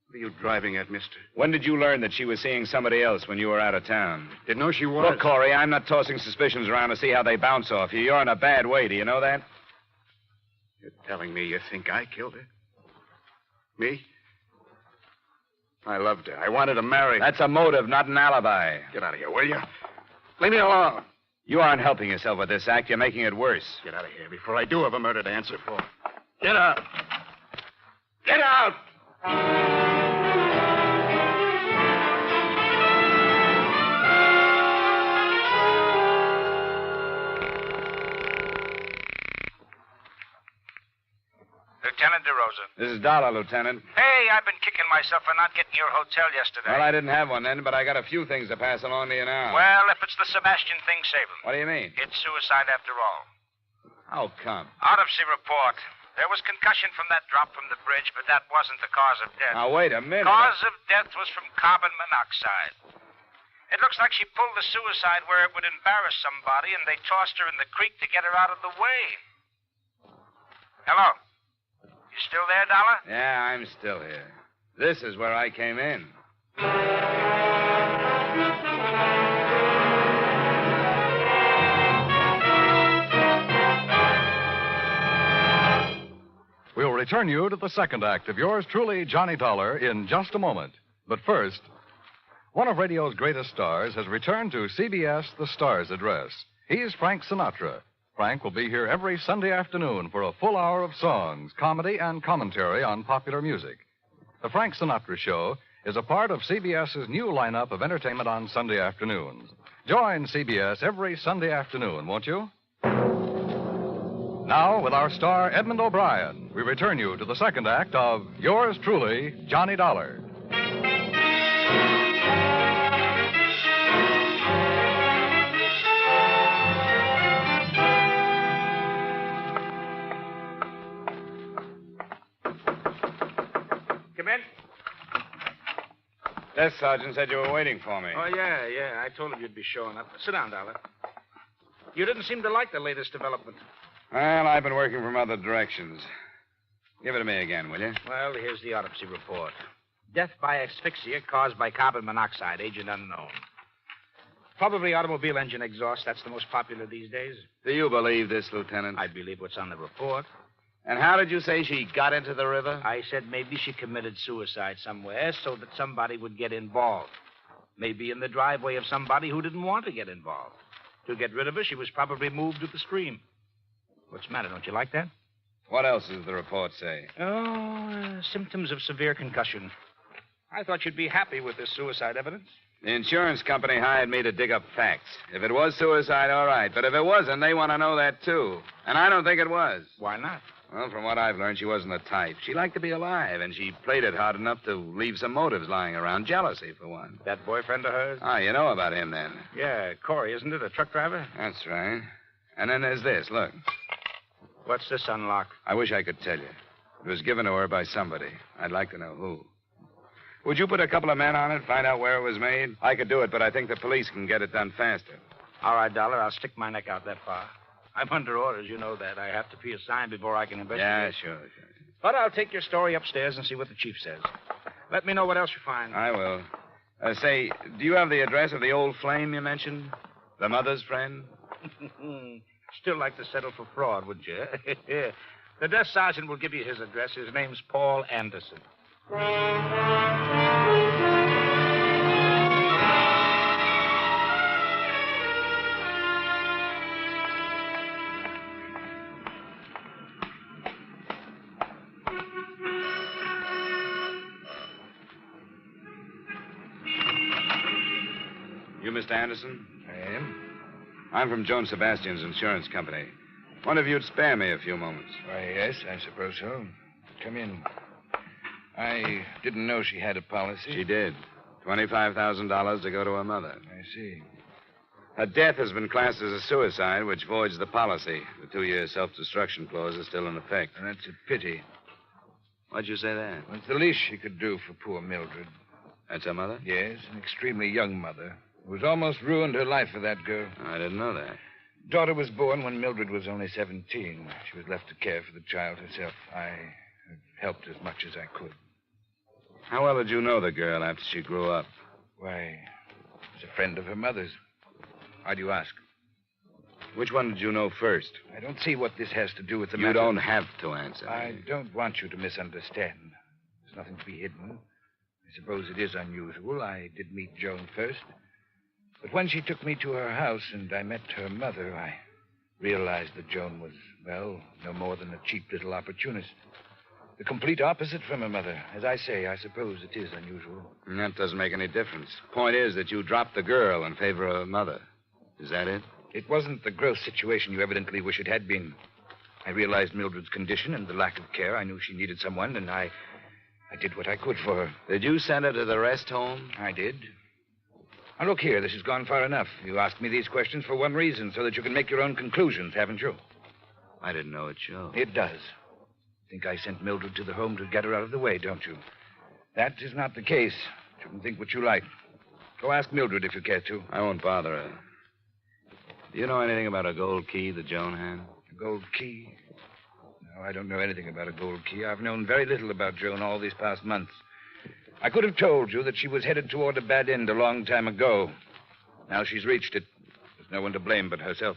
What are you driving at, mister?
When did you learn that she was seeing somebody else when you were out of town?
Didn't know she was.
Look, Corey, I'm not tossing suspicions around to see how they bounce off you. You're in a bad way. Do you know that?
You're telling me you think I killed her? Me? I loved her. I wanted to marry her.
That's a motive, not an alibi.
Get out of here, will you? Leave me alone.
You aren't helping yourself with this act. You're making it worse.
Get out of here before I do have a murder to answer for. Get out. Get out!
Lieutenant DeRosa.
This is Dollar, Lieutenant.
Hey, I've been kicking myself for not getting your hotel yesterday.
Well, I didn't have one then, but I got a few things to pass along to you now.
Well, if it's the Sebastian thing, save him.
What do you mean?
It's suicide after all.
How come?
Autopsy report. There was concussion from that drop from the bridge, but that wasn't the cause of death.
Now, wait a minute.
Cause of death was from carbon monoxide. It looks like she pulled the suicide where it would embarrass somebody, and they tossed her in the creek to get her out of the way. Hello? You still there, Dollar?
Yeah, I'm still here. This is where I came in.
We'll return you to the second act of yours truly, Johnny Dollar, in just a moment. But first, one of radio's greatest stars has returned to CBS The Stars address. He's Frank Sinatra. Frank will be here every Sunday afternoon for a full hour of songs, comedy, and commentary on popular music. The Frank Sinatra Show is a part of CBS's new lineup of entertainment on Sunday afternoons. Join CBS every Sunday afternoon, won't you? Now, with our star, Edmund O'Brien, we return you to the second act of yours truly, Johnny Dollar.
Come in.
Desk sergeant said you were waiting for me.
Oh, yeah. I told him you'd be showing up. Sit down, Dollar. You didn't seem to like the latest development.
Well, I've been working from other directions. Give it to me again, will you?
Well, here's the autopsy report. Death by asphyxia caused by carbon monoxide, agent unknown. Probably automobile engine exhaust. That's the most popular these days.
Do you believe this, Lieutenant?
I believe what's on the report.
And how did you say she got into the river?
I said maybe she committed suicide somewhere so that somebody would get involved. Maybe in the driveway of somebody who didn't want to get involved. To get rid of her, she was probably moved to the stream. What's the matter? Don't you like that?
What else does the report say?
Symptoms of severe concussion. I thought you'd be happy with this suicide evidence.
The insurance company hired me to dig up facts. If it was suicide, all right. But if it wasn't, they want to know that, too. And I don't think it was.
Why not?
Well, from what I've learned, she wasn't the type. She liked to be alive, and she played it hard enough to leave some motives lying around. Jealousy, for one.
That boyfriend of hers?
Ah, you know about him, then.
Yeah, Corey, isn't it? A truck driver?
That's right. And then there's this. Look.
What's this unlock?
I wish I could tell you. It was given to her by somebody. I'd like to know who. Would you put a couple of men on it, find out where it was made? I could do it, but I think the police can get it done faster.
All right, Dollar. I'll stick my neck out that far. I'm under orders, you know that. I have to be assigned before I can investigate.
Yeah, sure.
But I'll take your story upstairs and see what the chief says. Let me know what else you find.
I will. Say, do you have the address of the old flame you mentioned? The mother's friend?
Still like to settle for fraud, would you? The desk sergeant will give you his address. His name's Paul Anderson.
You Mr. Anderson?
I am.
I'm from Joan Sebastian's insurance company. Wonder if you'd spare me a few moments.
Why, yes, I suppose so. Come in. I didn't know she had a policy.
She did. $25,000 to go to her mother.
I see.
Her death has been classed as a suicide, which voids the policy. The 2-year self-destruction clause is still in effect.
And that's a pity.
Why'd you say that?
Well, it's the least she could do for poor Mildred.
That's her mother?
Yes, an extremely young mother who has almost ruined her life for that girl.
I didn't know that.
Daughter was born when Mildred was only 17. She was left to care for the child herself. I helped as much as I could.
How well did you know the girl after she grew up?
Why, was a friend of her mother's. Why do you ask?
Which one did you know first?
I don't see what this has to do with the
You
matter.
don't have to answer.
I don't want you to misunderstand. There's nothing to be hidden. I suppose it is unusual. I did meet Joan first. But when she took me to her house and I met her mother, I realized that Joan was, well, no more than a cheap little opportunist. The complete opposite from her mother. As I say, I suppose it is unusual.
That doesn't make any difference. Point is that you dropped the girl in favor of her mother. Is that it?
It wasn't the gross situation you evidently wish it had been. I realized Mildred's condition and the lack of care. I knew she needed someone, and I did what I could for her.
Did you send her to the rest home?
I did. Now, look here, this has gone far enough. You asked me these questions for one reason, so that you can make your own conclusions, haven't you?
I didn't know it showed.
It does. Think I sent Mildred to the home to get her out of the way, don't you? That is not the case. You can think what you like. Go ask Mildred if you care to.
I won't bother her. Do you know anything about a gold key that Joan had?
A gold key? No, I don't know anything about a gold key. I've known very little about Joan all these past months. I could have told you that she was headed toward a bad end a long time ago. Now she's reached it. There's no one to blame but herself.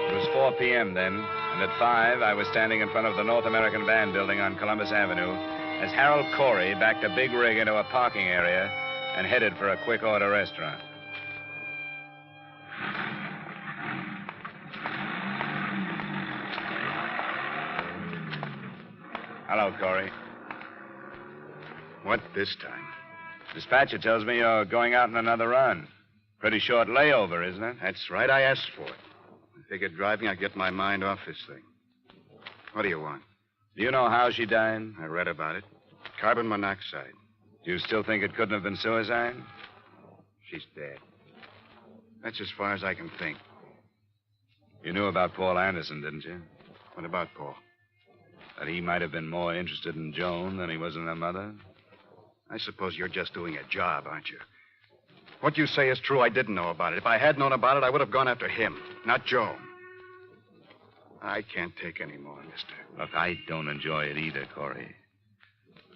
It was 4 p.m. then, and at 5, I was standing in front of the North American Band building on Columbus Avenue as Harold Corey backed a big rig into a parking area and headed for a quick-order restaurant. Hello, Corey.
What this time?
Dispatcher tells me you're going out on another run. Pretty short layover, isn't it?
That's right. I asked for it. I figured driving, I'd get my mind off this thing. What do you want?
Do you know how she died?
I read about it. Carbon monoxide.
Do you still think it couldn't have been suicide?
She's dead. That's as far as I can think.
You knew about Paul Anderson, didn't you?
What about Paul?
That he might have been more interested in Joan than he was in her mother?
I suppose you're just doing a job, aren't you? What you say is true. I didn't know about it. If I had known about it, I would have gone after him, not Joan. I can't take any more, mister.
Look, I don't enjoy it either, Corey.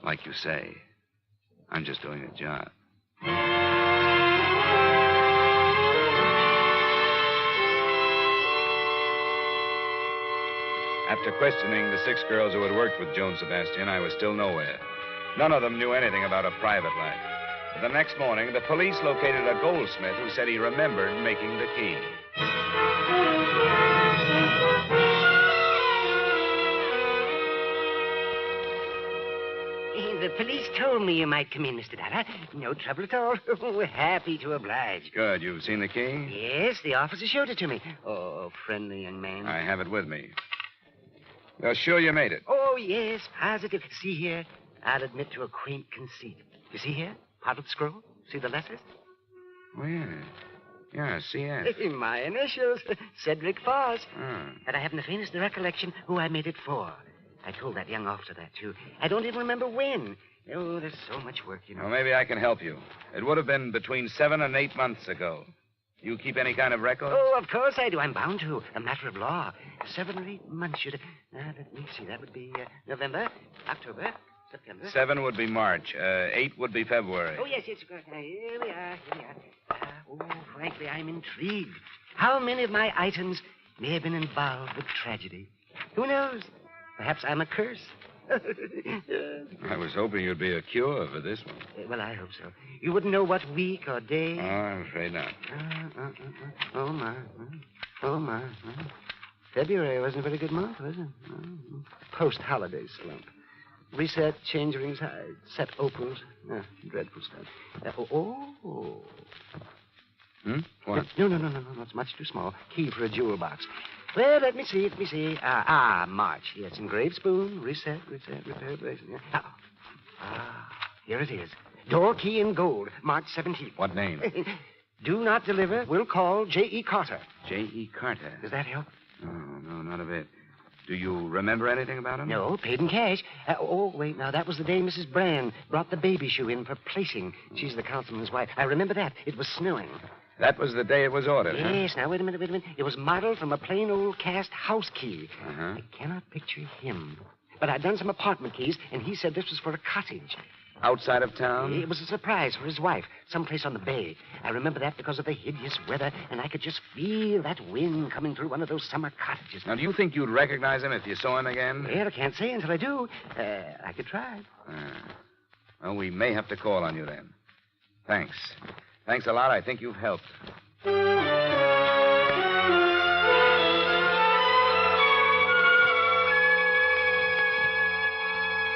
Like you say, I'm just doing a job. After questioning the 6 girls who had worked with Joan Sebastian, I was still nowhere. None of them knew anything about her private life. But the next morning, the police located a goldsmith who said he remembered making the key.
The police told me you might come in, Mr. Dollar. No trouble at all. We're happy to oblige.
Good. You've seen the key?
Yes, the officer showed it to me. Oh, friendly young man.
I have it with me. You're sure you made it?
Oh, yes, positive. See here, I'll admit to a quaint conceit. You see here? Potted scroll? See the letters?
Oh, yeah. Yeah, CS.
My initials, Cedric Foss.
Oh.
But I haven't the faintest recollection who I made it for. I told that young officer that, too. I don't even remember when. Oh, there's so much work, you know.
Well, maybe I can help you. It would have been between 7 and 8 months ago. You keep any kind of record?
Oh, of course I do. I'm bound to. A matter of law. 7 or 8 months should... let me see. That would be November, October, September.
7 would be March. 8 would be February.
Oh, yes, of course. Here we are. Frankly, I'm intrigued. How many of my items may have been involved with tragedy? Who knows? Perhaps I'm a curse.
I was hoping you'd be a cure for this one.
Well, I hope so. You wouldn't know what week or day?
Oh, I'm afraid not.
Oh, my. Oh, my. February wasn't a very good month, was it? Post-holiday slump. Reset, change rings high. Set opals. Dreadful stuff.
What?
No. It's much too small. Key for a jewel box. Well, let me see. March. Yes, engraved spoon. Reset, repair, bracelet. Here it is. Door key in gold. March 17th.
What name?
Do not deliver. Will call J.E. Carter.
J.E. Carter.
Does that help?
No, not a bit. Do you remember anything about him?
No, paid in cash. Wait, now, that was the day Mrs. Brand brought the baby shoe in for placing. She's the councilman's wife. I remember that. It was snowing.
That was the day it was ordered,
Yes, now, wait a minute. It was modeled from a plain old cast house key.
Uh-huh.
I cannot picture him. But I'd done some apartment keys, and he said this was for a cottage.
Outside of town?
It was a surprise for his wife, someplace on the bay. I remember that because of the hideous weather, and I could just feel that wind coming through one of those summer cottages.
Now, do you think you'd recognize him if you saw him again?
Well, I can't say until I do. I could try.
Well, we may have to call on you then. Thanks. Thanks a lot. I think you've helped.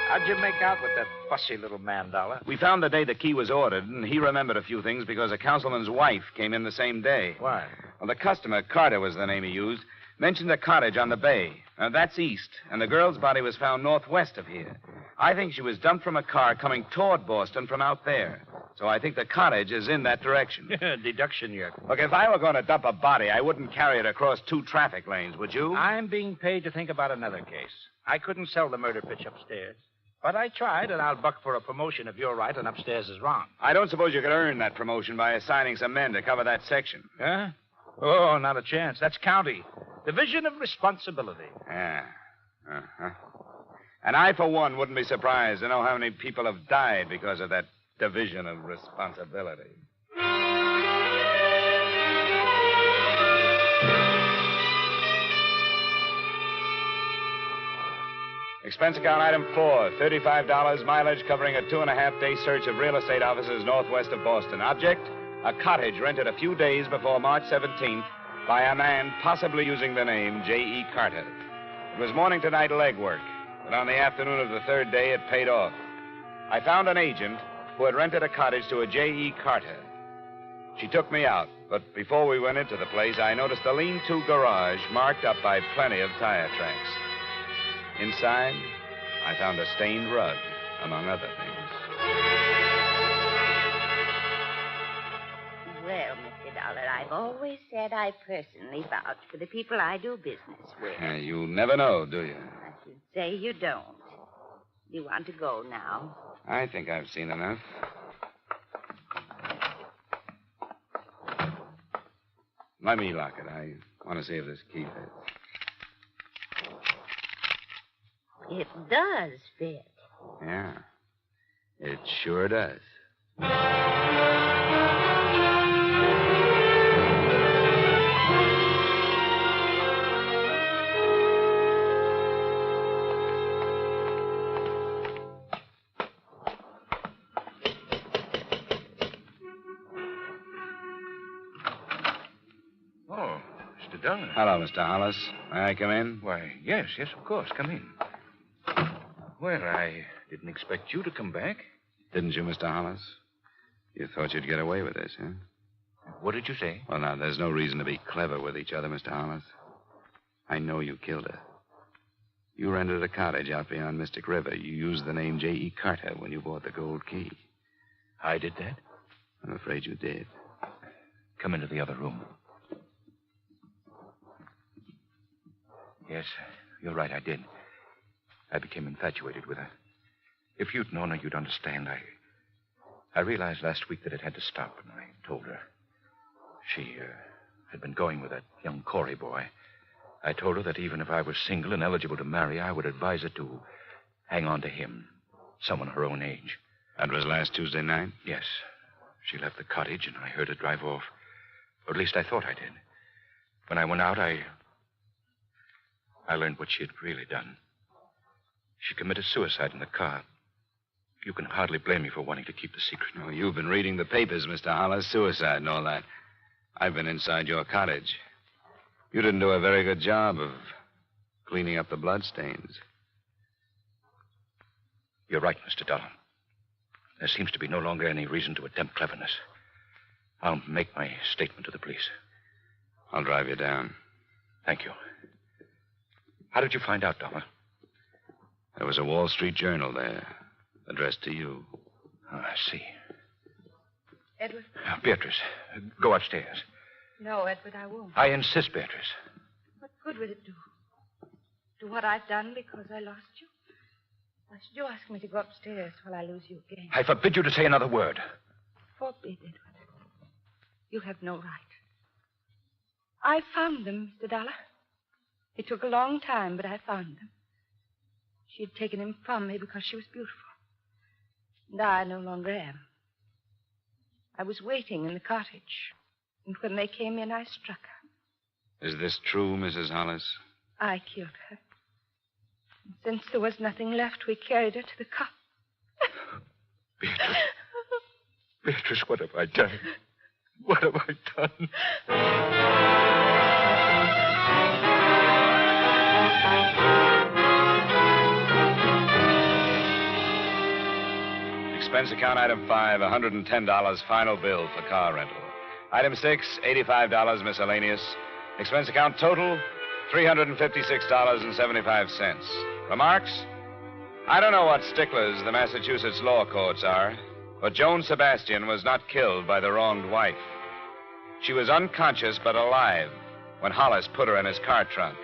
How'd you make out with that fussy little man, Dollar?
We found the day the key was ordered, and he remembered a few things because a councilman's wife came in the same day.
Why?
Well, the customer, Carter was the name he used, mentioned a cottage on the bay. Now, that's east, and the girl's body was found northwest of here. I think she was dumped from a car coming toward Boston from out there. So I think the cottage is in that direction.
Deduction yet.
Look, if I were going to dump a body, I wouldn't carry it across 2 traffic lanes, would you?
I'm being paid to think about another case. I couldn't sell the murder pitch upstairs. But I tried, and I'll buck for a promotion if you're right and upstairs is wrong.
I don't suppose you could earn that promotion by assigning some men to cover that section.
Huh? Oh, not a chance. That's county. Division of responsibility.
Yeah. Uh-huh. And I, for one, wouldn't be surprised to know how many people have died because of that division of responsibility. Expense account item 4, $35 mileage covering a 2.5-day search of real estate offices northwest of Boston. Object, a cottage rented a few days before March 17th by a man possibly using the name J.E. Carter. It was morning to night legwork, but on the afternoon of the 3rd day, it paid off. I found an agent who had rented a cottage to a J.E. Carter. She took me out, but before we went into the place, I noticed a lean-to garage marked up by plenty of tire tracks. Inside, I found a stained rug, among other things.
Well, Mr. Dollar, I've always said I personally vouch for the people I do business with.
You never know, do you?
I should say you don't. You want to go now?
I think I've seen enough. Let me lock it. I want to see if this key fits.
It does fit.
Yeah, it sure does.
Oh, Mr. Dollar.
Hello, Mr. Hollis. May I come in?
Why, yes, of course. Come in. Well, I Didn't expect you to come back.
Didn't you, Mr. Hollis? You thought you'd get away with this, huh?
What did you say?
Well, now, there's no reason to be clever with each other, Mr. Hollis. I know you killed her. You rented a cottage out beyond Mystic River. You used the name J.E. Carter when you bought the gold key.
I did that?
I'm afraid you did.
Come into the other room. Yes, you're right, I did. I became infatuated with her. If you'd known her, you'd understand. I realized last week that it had to stop, and I told her. She had been going with that young Corey boy. I told her that even if I was single and eligible to marry, I would advise her to hang on to him, someone her own age.
That was last Tuesday night?
Yes. She left the cottage, and I heard her drive off. Or at least I thought I did. When I went out, I learned what she had really done. She committed suicide in the car. You can hardly blame me for wanting to keep the secret.
No, you've been reading the papers, Mr. Hollis. Suicide and all that. I've been inside your cottage. You didn't do a very good job of cleaning up the bloodstains.
You're right, Mr. Dollar. There seems to be no longer any reason to attempt cleverness. I'll make my statement to the police.
I'll drive you down.
Thank you. How did you find out, Dollar?
There was a Wall Street Journal there, addressed to you.
Oh, I see.
Edward?
Beatrice, go upstairs.
No, Edward, I won't.
I insist, Beatrice.
What good would it do? Do what I've done because I lost you? Why should you ask me to go upstairs while I lose you again?
I forbid you to say another word.
Forbid, Edward. You have no right. I found them, Mr. Dollar. It took a long time, but I found them. She had taken him from me because she was beautiful. And I no longer am. I was waiting in the cottage. And when they came in, I struck her.
Is this true, Mrs. Hollis?
I killed her. And since there was nothing left, we carried her to the cop.
Beatrice. Beatrice, what have I done? What have I done?
Expense account item 5, $110 final bill for car rental. Item 6, $85 miscellaneous. Expense account total, $356.75. Remarks? I don't know what sticklers the Massachusetts law courts are, but Joan Sebastian was not killed by the wronged wife. She was unconscious but alive when Hollis put her in his car trunk.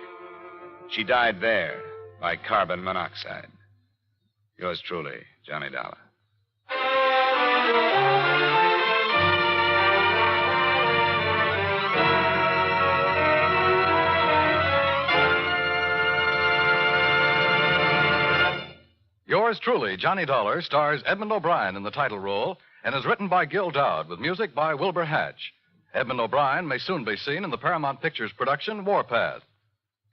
She died there by carbon monoxide. Yours truly, Johnny Dollar.
Yours truly, Johnny Dollar, stars Edmund O'Brien in the title role and is written by Gil Dowd with music by Wilbur Hatch. Edmund O'Brien may soon be seen in the Paramount Pictures production Warpath.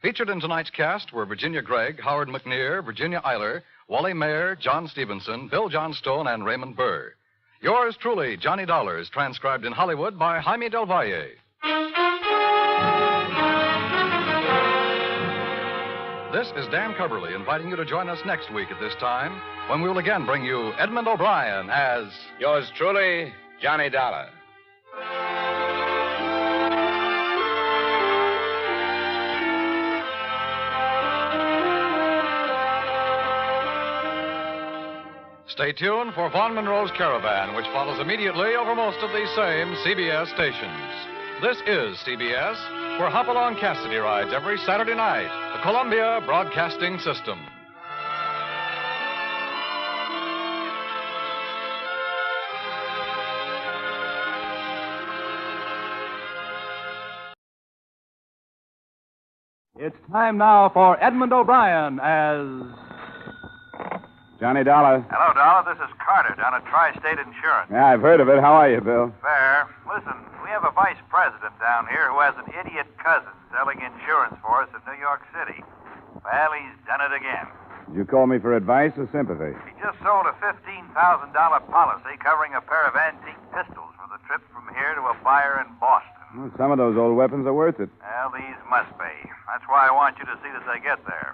Featured in tonight's cast were Virginia Gregg, Howard McNear, Virginia Eiler, Wally Mayer, John Stevenson, Bill Johnstone, and Raymond Burr. Yours truly, Johnny Dollar, is transcribed in Hollywood by Jaime Del Valle. This is Dan Coverly inviting you to join us next week at this time when we will again bring you Edmund O'Brien as...
Yours truly, Johnny Dollar.
Stay tuned for Vaughn Monroe's Caravan, which follows immediately over most of these same CBS stations. This is CBS, where Hopalong Cassidy rides every Saturday night, the Columbia Broadcasting System.
It's time now for Edmund O'Brien as...
Johnny Dollar.
Hello, Dollar. This is Carter down at Tri-State Insurance.
Yeah, I've heard of it. How are you, Bill?
Fair. Listen, we have a vice president down here who has an idiot cousin selling insurance for us in New York City. Well, he's done it again.
Did you call me for advice or sympathy?
He just sold a $15,000 policy covering a pair of antique pistols for the trip from here to a buyer in Boston.
Well, some of those old weapons are worth it.
Well, these must be. That's why I want you to see that they get there.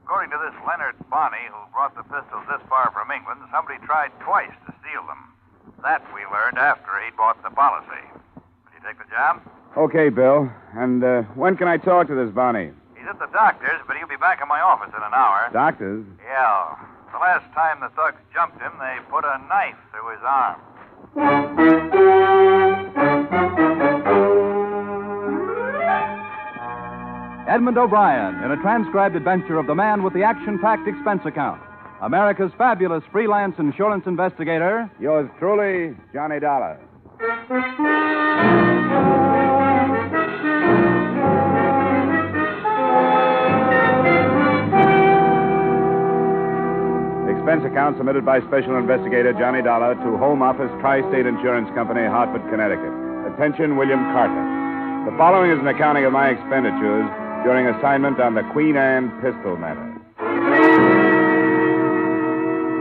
According to this Leonard Bonney, who brought the pistols this far from England, somebody tried twice to steal them. That we learned after he bought the policy. Will you take the job?
Okay, Bill. And when can I talk to this Bonnie?
He's at the doctor's, but he'll be back in my office in an hour.
Doctor's?
Yeah. The last time the thugs jumped him, they put a knife through his arm.
Edmund O'Brien in a transcribed adventure of the man with the action-packed expense account. America's fabulous freelance insurance investigator.
Yours truly, Johnny Dollar. Expense account submitted by Special Investigator Johnny Dollar to Home Office Tri-State Insurance Company, Hartford, Connecticut. Attention, William Carter. The following is an accounting of my expenditures during assignment on the Queen Anne pistol matter.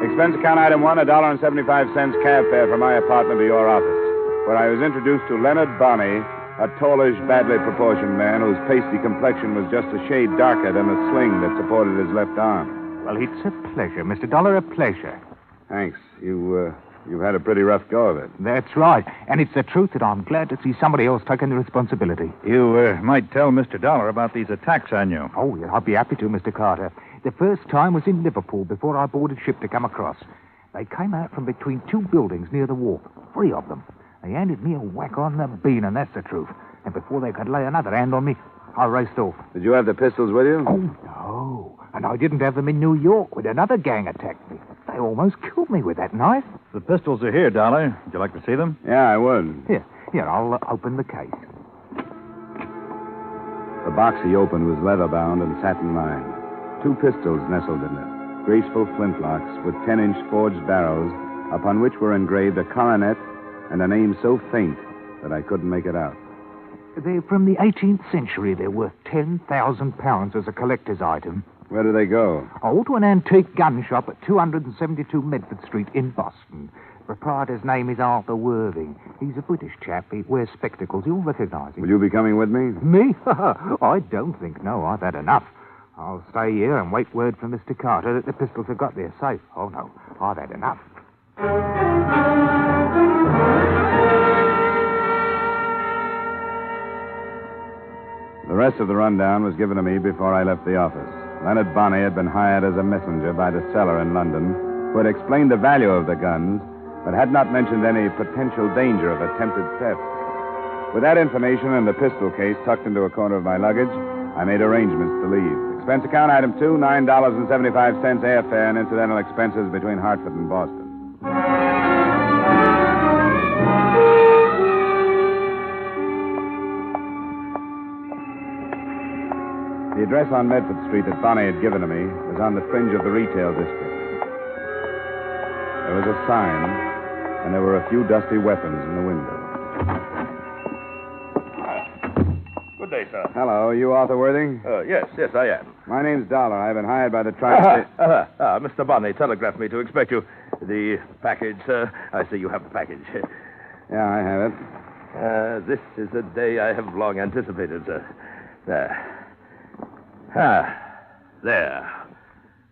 Expense account item 1, $1.75 cab fare from my apartment to your office, where I was introduced to Leonard Bonney, a tallish, badly proportioned man whose pasty complexion was just a shade darker than the sling that supported his left arm.
Well, it's a pleasure, Mr. Dollar, a pleasure.
Thanks. You've had a pretty rough go of it.
That's right. And it's the truth that I'm glad to see somebody else taking the responsibility.
You might tell Mr. Dollar about these attacks on you.
Oh, yeah, I'd be happy to, Mr. Carter. The first time was in Liverpool before I boarded ship to come across. They came out from between two buildings near the wharf, 3 of them. They handed me a whack on the bean, and that's the truth. And before they could lay another hand on me, I raced off.
Did you have the pistols with you?
Oh, no. And I didn't have them in New York when another gang attacked me. They almost killed me with that knife.
The pistols are here, Dollar. Would you like to see them?
Yeah, I would.
Here, I'll open the case.
The box he opened was leather-bound and satin-lined. 2 pistols nestled in it, graceful flintlocks with 10-inch forged barrels upon which were engraved a coronet and a name so faint that I couldn't make it out.
They're from the 18th century. They're worth £10,000 as a collector's item.
Where do they go?
Oh, to an antique gun shop at 272 Medford Street in Boston. The proprietor's name is Arthur Worthing. He's a British chap. He wears spectacles. You'll recognize him.
Will you be coming with me?
Me? I don't think no. I've had enough. I'll stay here and wait word from Mr. Carter that the pistols have got there safe. Oh, no. I've had enough.
The rest of the rundown was given to me before I left the office. Leonard Bonney had been hired as a messenger by the seller in London, who had explained the value of the guns, but had not mentioned any potential danger of attempted theft. With that information and the pistol case tucked into a corner of my luggage, I made arrangements to leave. Expense account item 2, $9.75 airfare and incidental expenses between Hartford and Boston. The address on Medford Street that Bonney had given to me was on the fringe of the retail district. There was a sign, and there were a few dusty weapons in the window.
Good day, sir.
Hello, you Arthur Worthing?
Yes, I am.
My name's Dollar. I've been hired by the Tri-State...
Mr. Bonney telegraphed me to expect you. The package, sir. I see you have the package.
Yeah, I have it.
This is a day I have long anticipated, sir. There.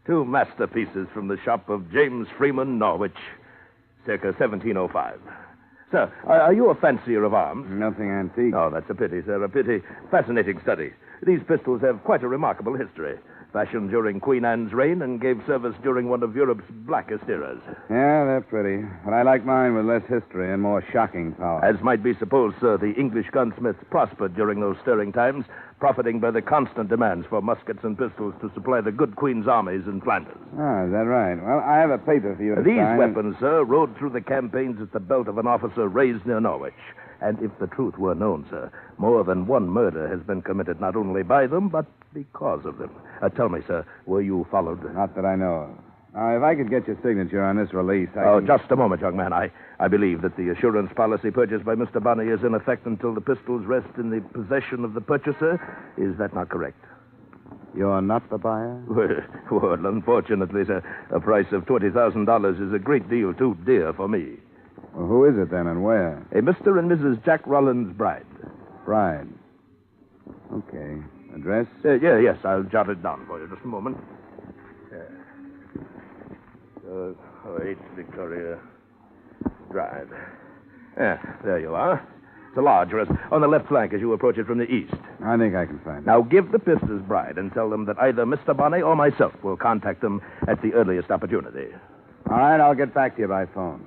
2 masterpieces from the shop of James Freeman, Norwich, circa 1705. Sir, are you a fancier of arms?
Nothing antique.
Oh, that's a pity, sir, a pity. Fascinating study. These pistols have quite a remarkable history. Fashioned during Queen Anne's reign and gave service during one of Europe's blackest eras.
Yeah, they're pretty. But I like mine with less history and more shocking power.
As might be supposed, sir, the English gunsmiths prospered during those stirring times, profiting by the constant demands for muskets and pistols to supply the good Queen's armies in Flanders.
Ah, is that right? Well, I have a paper for you to
These
sign.
weapons, sir, rode through the campaigns at the belt of an officer raised near Norwich. And if the truth were known, sir, more than one murder has been committed not only by them, but because of them. Tell me, sir, were you followed?
Not that I know of. Now, if I could get your signature on this release,
Just a moment, young man. I believe that the assurance policy purchased by Mr. Bonney is in effect until the pistols rest in the possession of the purchaser. Is that not correct?
You're not the buyer?
Well, unfortunately, sir, a price of $20,000 is a great deal too dear for me.
Well, who is it then and where?
A Mr. and Mrs. Jack Rollins' bride.
Bride. Okay. Address?
Yes, I'll jot it down for you. Just a moment.
8 Victoria Drive. Yeah, there you are. It's a large rest on the left flank as you approach it from the east.
I think I can find it.
Now give the pistols Bride and tell them that either Mr. Bonney or myself will contact them at the earliest opportunity.
All right, I'll get back to you by phone.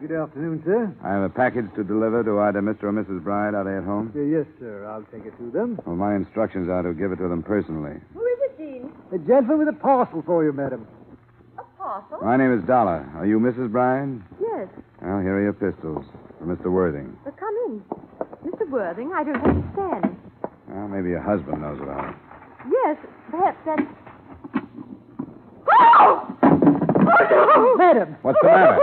Good afternoon, sir.
I have a package to deliver to either Mr. or Mrs. Bride. Are they at home?
Yes, sir. I'll take it to them.
Well, my instructions are to give it to them personally.
Who is it, Dean?
A gentleman with a parcel for you, madam.
A parcel?
My name is Dollar. Are you Mrs. Bride?
Yes.
Well, here are your pistols for Mr. Worthing.
Come in. Mr. Worthing, I don't understand.
Well, maybe your husband knows about it.
Yes, perhaps that's... Oh! Oh, no!
Madam!
What's the matter?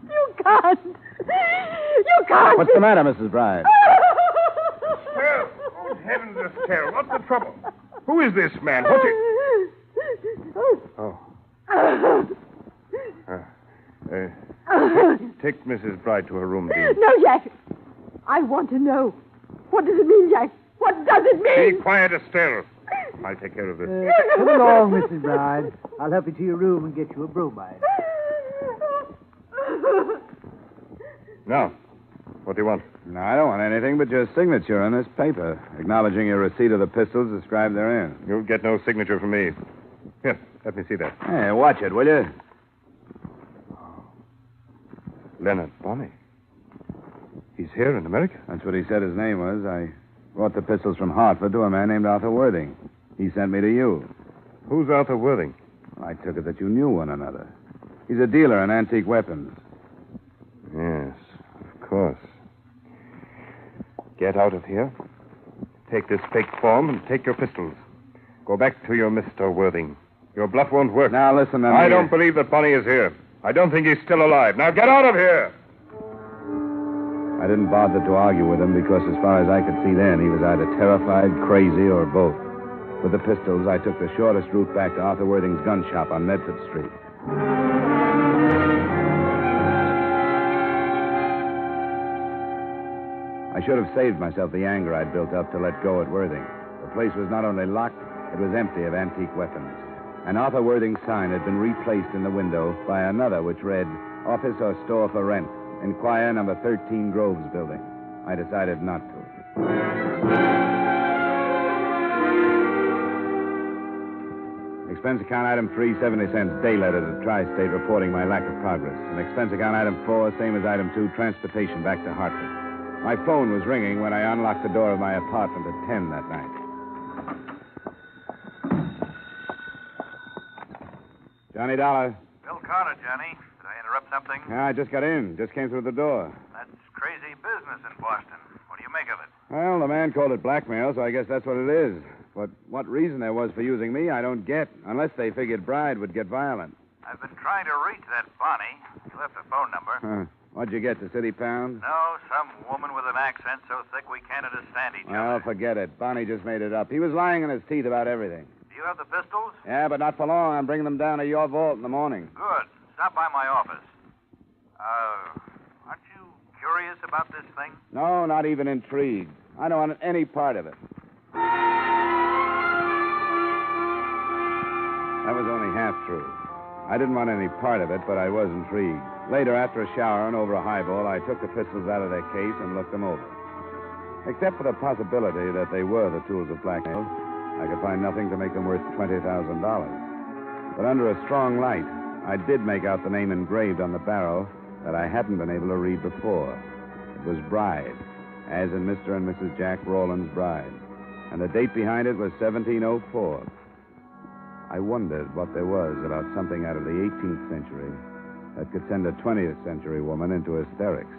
You can't. You can't.
What's the matter, Mrs. Bride?
Estelle! Oh, heavens, Estelle, what's the trouble? Who is this man? What's it?
Oh. Take Mrs. Bride to her room, Dean.
No, Jack. I want to know. What does it mean, Jack? What does it mean?
Be quiet, Estelle. I'll take care of this.
Come along, Mrs. Bride. I'll help you to your room and get you a bromide.
Now, what do you want?
No, I don't want anything but your signature on this paper, acknowledging your receipt of the pistols described therein.
You'll get no signature from me. Here, let me see that.
Hey, watch it, will you?
Leonard Bonney. He's here in America.
That's what he said his name was. I brought the pistols from Hartford to a man named Arthur Worthing. He sent me to you.
Who's Arthur Worthing?
I took it that you knew one another. He's a dealer in antique weapons.
Yes, of course. Get out of here. Take this fake form and take your pistols. Go back to your Mr. Worthing. Your bluff won't work.
Now, listen to me.
I don't believe that Bonney is here. I don't think he's still alive. Now, get out of here!
I didn't bother to argue with him because, as far as I could see then, he was either terrified, crazy, or both. With the pistols, I took the shortest route back to Arthur Worthing's gun shop on Medford Street. I should have saved myself the anger I'd built up to let go at Worthing. The place was not only locked, it was empty of antique weapons. And Arthur Worthing's sign had been replaced in the window by another which read, Office or Store for Rent. Inquire number 13 Groves Building. I decided not to. Expense account item 3, 70 cents, day letter to Tri-State reporting my lack of progress. And expense account item 4, same as item 2, transportation back to Hartford. My phone was ringing when I unlocked the door of my apartment at 10 that night. Johnny Dollar.
Bill Carter, Johnny. Did I interrupt something?
Yeah, I just got in. Just came through the door.
That's crazy business in Boston. What do you make of it?
Well, the man called it blackmail, so I guess that's what it is. But what reason there was for using me, I don't get. Unless they figured Bride would get violent.
I've been trying to reach that Bonnie. He left a phone number.
Huh. What'd you get, the city pound?
No, some woman with an accent so thick we can't understand each
Well,
other.
forget it. Bonnie just made it up. He was lying in his teeth about everything.
Do you have the pistols?
Yeah, but not for long. I'm bringing them down to your vault in the morning.
Good. Stop by my office. Aren't you curious about this thing?
No, not even intrigued. I don't want any part of it. That was only half true. I didn't want any part of it, but I was intrigued. Later, after a shower and over a highball, I took the pistols out of their case and looked them over. Except for the possibility that they were the tools of blackmail, I could find nothing to make them worth $20,000. But under a strong light, I did make out the name engraved on the barrel that I hadn't been able to read before. It was Bride, as in Mr. and Mrs. Jack Rowland's Bride. And the date behind it was 1704. I wondered what there was about something out of the 18th century that could send a 20th century woman into hysterics.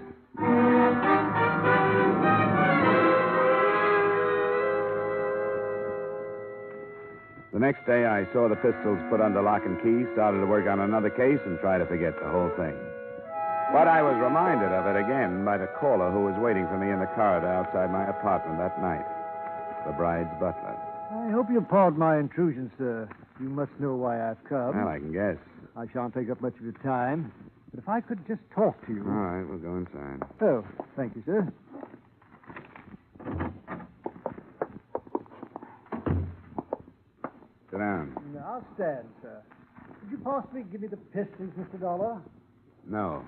The next day, I saw the pistols put under lock and key, started to work on another case, and tried to forget the whole thing. But I was reminded of it again by the caller who was waiting for me in the corridor outside my apartment that night. The Bride's butler.
I hope you'll pardon my intrusion, sir. You must know why I've come.
Well, I can guess.
I shan't take up much of your time. But if I could just talk to you.
All right, we'll go inside.
Oh, thank you, sir.
Sit down.
I'll stand, sir. Could you possibly give me the pistols, Mr. Dollar?
No.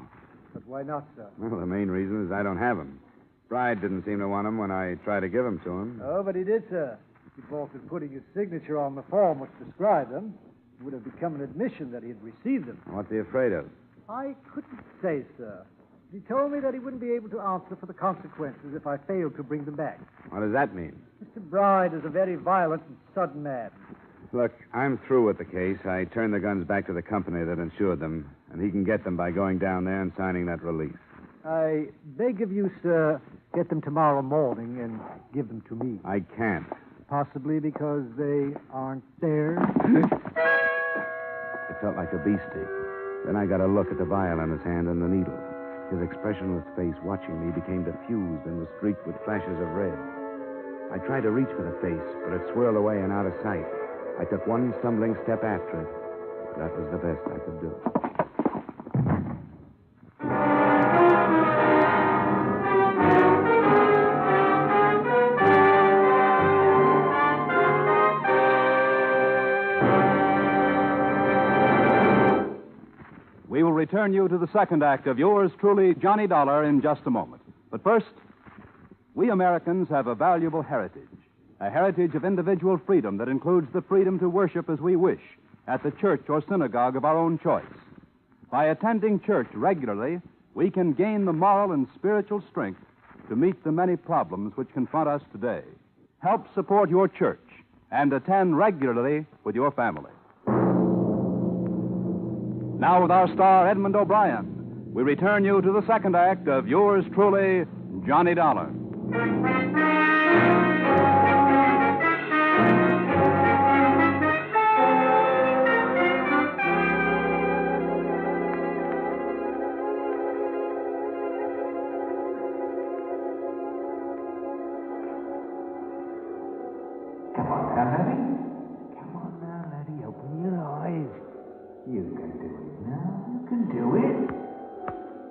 But why not, sir?
Well, the main reason is I don't have them. Bride didn't seem to want them when I tried to give them to him.
Oh, but he did, sir. If he faltered putting his signature on the form which described them, it would have become an admission that he had received them.
What's he afraid of?
I couldn't say, sir. He told me that he wouldn't be able to answer for the consequences if I failed to bring them back.
What does that mean?
Mr. Bride is a very violent and sudden man.
Look, I'm through with the case. I turned the guns back to the company that insured them, and he can get them by going down there and signing that release.
I beg of you, sir, get them tomorrow morning and give them to me.
I can't.
Possibly because they aren't there.
It felt like a beastie. Then I got a look at the vial in his hand and the needle. His expressionless face watching me became diffused and was streaked with flashes of red. I tried to reach for the face, but it swirled away and out of sight. I took one stumbling step after it. That was the best I could do.
We will return you to the second act of yours truly, Johnny Dollar, in just a moment. But first, we Americans have a valuable heritage. A heritage of individual freedom that includes the freedom to worship as we wish at the church or synagogue of our own choice. By attending church regularly, we can gain the moral and spiritual strength to meet the many problems which confront us today. Help support your church and attend regularly with your family. Now, with our star, Edmund O'Brien, we return you to the second act of yours truly, Johnny Dollar.
Come on now, laddie. Come on now, laddie. Open your eyes. You can do it now. You can do it.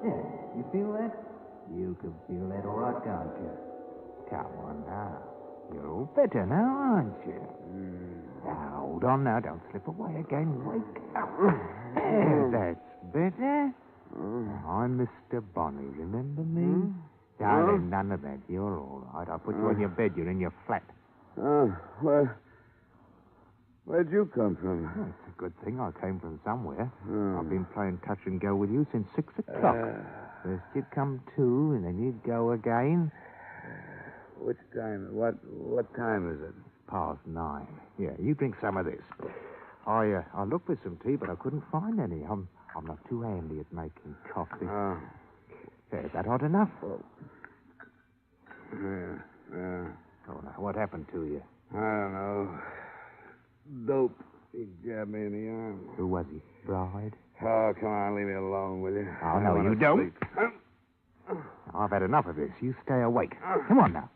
Yeah, you feel that? You can feel that all right, can't you? Come on now. You're all better now, aren't you? Now, hold on now. Don't slip away again. Wake up. There, that's better. I'm Mr. Bonnie. Remember me? Darling, none of that. You're all right. I'll put you on your bed. You're in your flat.
Where'd you come from?
Oh, it's a good thing I came from somewhere. I've been playing touch and go with you since 6 o'clock. First you'd come to, and then you'd go again.
Which time? What time is it?
Past 9. Yeah, you drink some of this. I looked for some tea, but I couldn't find any. I'm not too handy at making coffee. Is that hot enough?
Yeah.
Oh, now, what happened to you?
I don't know. Dope. He jabbed me in the arm.
Who was he? Bride?
Oh, come on, leave me alone, will you?
Oh, no, you don't. I've had enough of this. You stay awake. Come on now.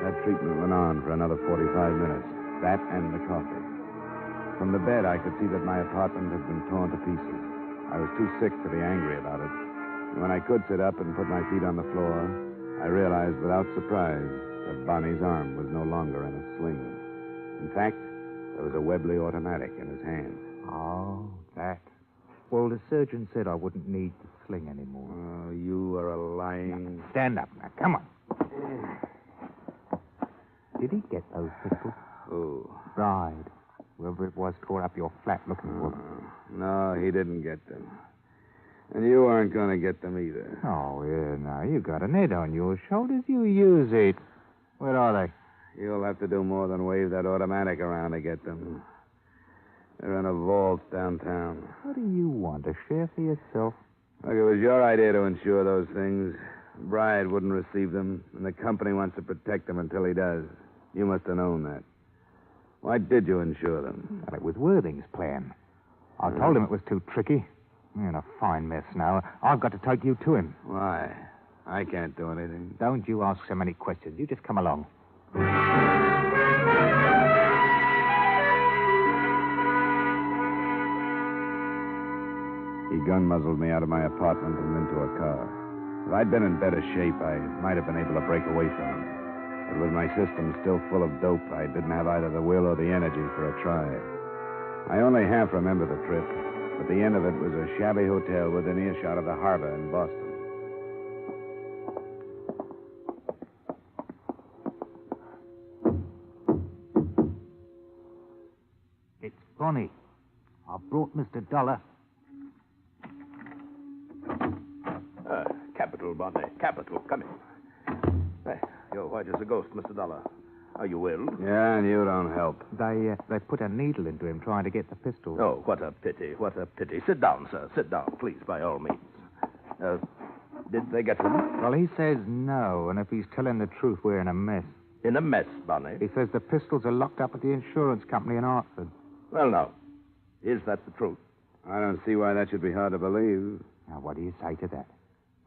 That treatment went on for another 45 minutes. That and the coffee. From the bed, I could see that my apartment had been torn to pieces. I was too sick to be angry about it. And when I could sit up and put my feet on the floor, I realized without surprise that Bonnie's arm was no longer in a sling. In fact, there was a Webley automatic in his hand.
Oh, that. Well, the surgeon said I wouldn't need the sling anymore.
Oh, you are a lying...
Now, stand up now. Come on. Did he get those pistols?
Who?
Bride. Whoever it was tore up your flat looking for them.
No, he didn't get them. And you aren't going to get them either.
Oh, yeah, now, you got an head on your shoulders. You use it. Where are they?
You'll have to do more than wave that automatic around to get them. They're in a vault downtown.
What do you want? A share for yourself?
Look, it was your idea to insure those things. Bride wouldn't receive them, and the company wants to protect them until he does. You must have known that. Why did you insure them?
Well, it was Worthing's plan. I told him it was too tricky. You're in a fine mess now. I've got to take you to him.
Why? I can't do anything.
Don't you ask so many questions. You just come along.
He gun-muzzled me out of my apartment and into a car. If I'd been in better shape, I might have been able to break away from him. But with my system still full of dope, I didn't have either the will or the energy for a try. I only half remember the trip, but the end of it was a shabby hotel within earshot of the harbor in Boston.
It's Bonnie. I brought Mr. Dollar.
Capital, Bonnie. Capital. Come in. Hey, you're white as a ghost, Mr. Dollar. Are you ill?
Yeah, and you don't help.
They put a needle into him trying to get the pistol.
Oh, what a pity. What a pity. Sit down, sir. Sit down, please, by all means. Did they get them?
Well, he says no, and if he's telling the truth, we're in a mess.
In a mess, Bonnie?
He says the pistols are locked up at the insurance company in Hartford.
Well, now, is that the truth?
I don't see why that should be hard to believe.
Now, what do you say to that?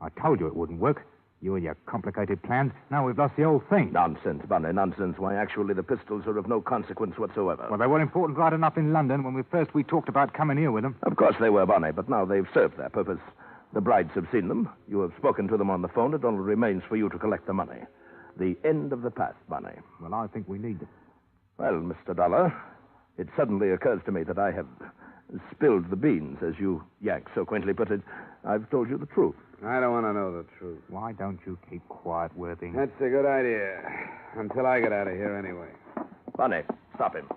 I told you it wouldn't work. You and your complicated plans. Now we've lost the whole thing.
Nonsense, Bonnie, nonsense. Why, actually, the pistols are of no consequence whatsoever.
Well, they were important right enough in London when we talked about coming here with them.
Of course they were, Bonnie, but now they've served their purpose. The brides have seen them. You have spoken to them on the phone. It only remains for you to collect the money. The end of the past, Bonnie.
Well, I think we need them.
Well, Mr. Dollar, it suddenly occurs to me that I have spilled the beans, as you Yanks so quaintly put it. I've told you the truth.
I don't want to know the truth.
Why don't you keep quiet, Worthing?
That's a good idea. Until I get out of here, anyway.
Bonnie, stop him.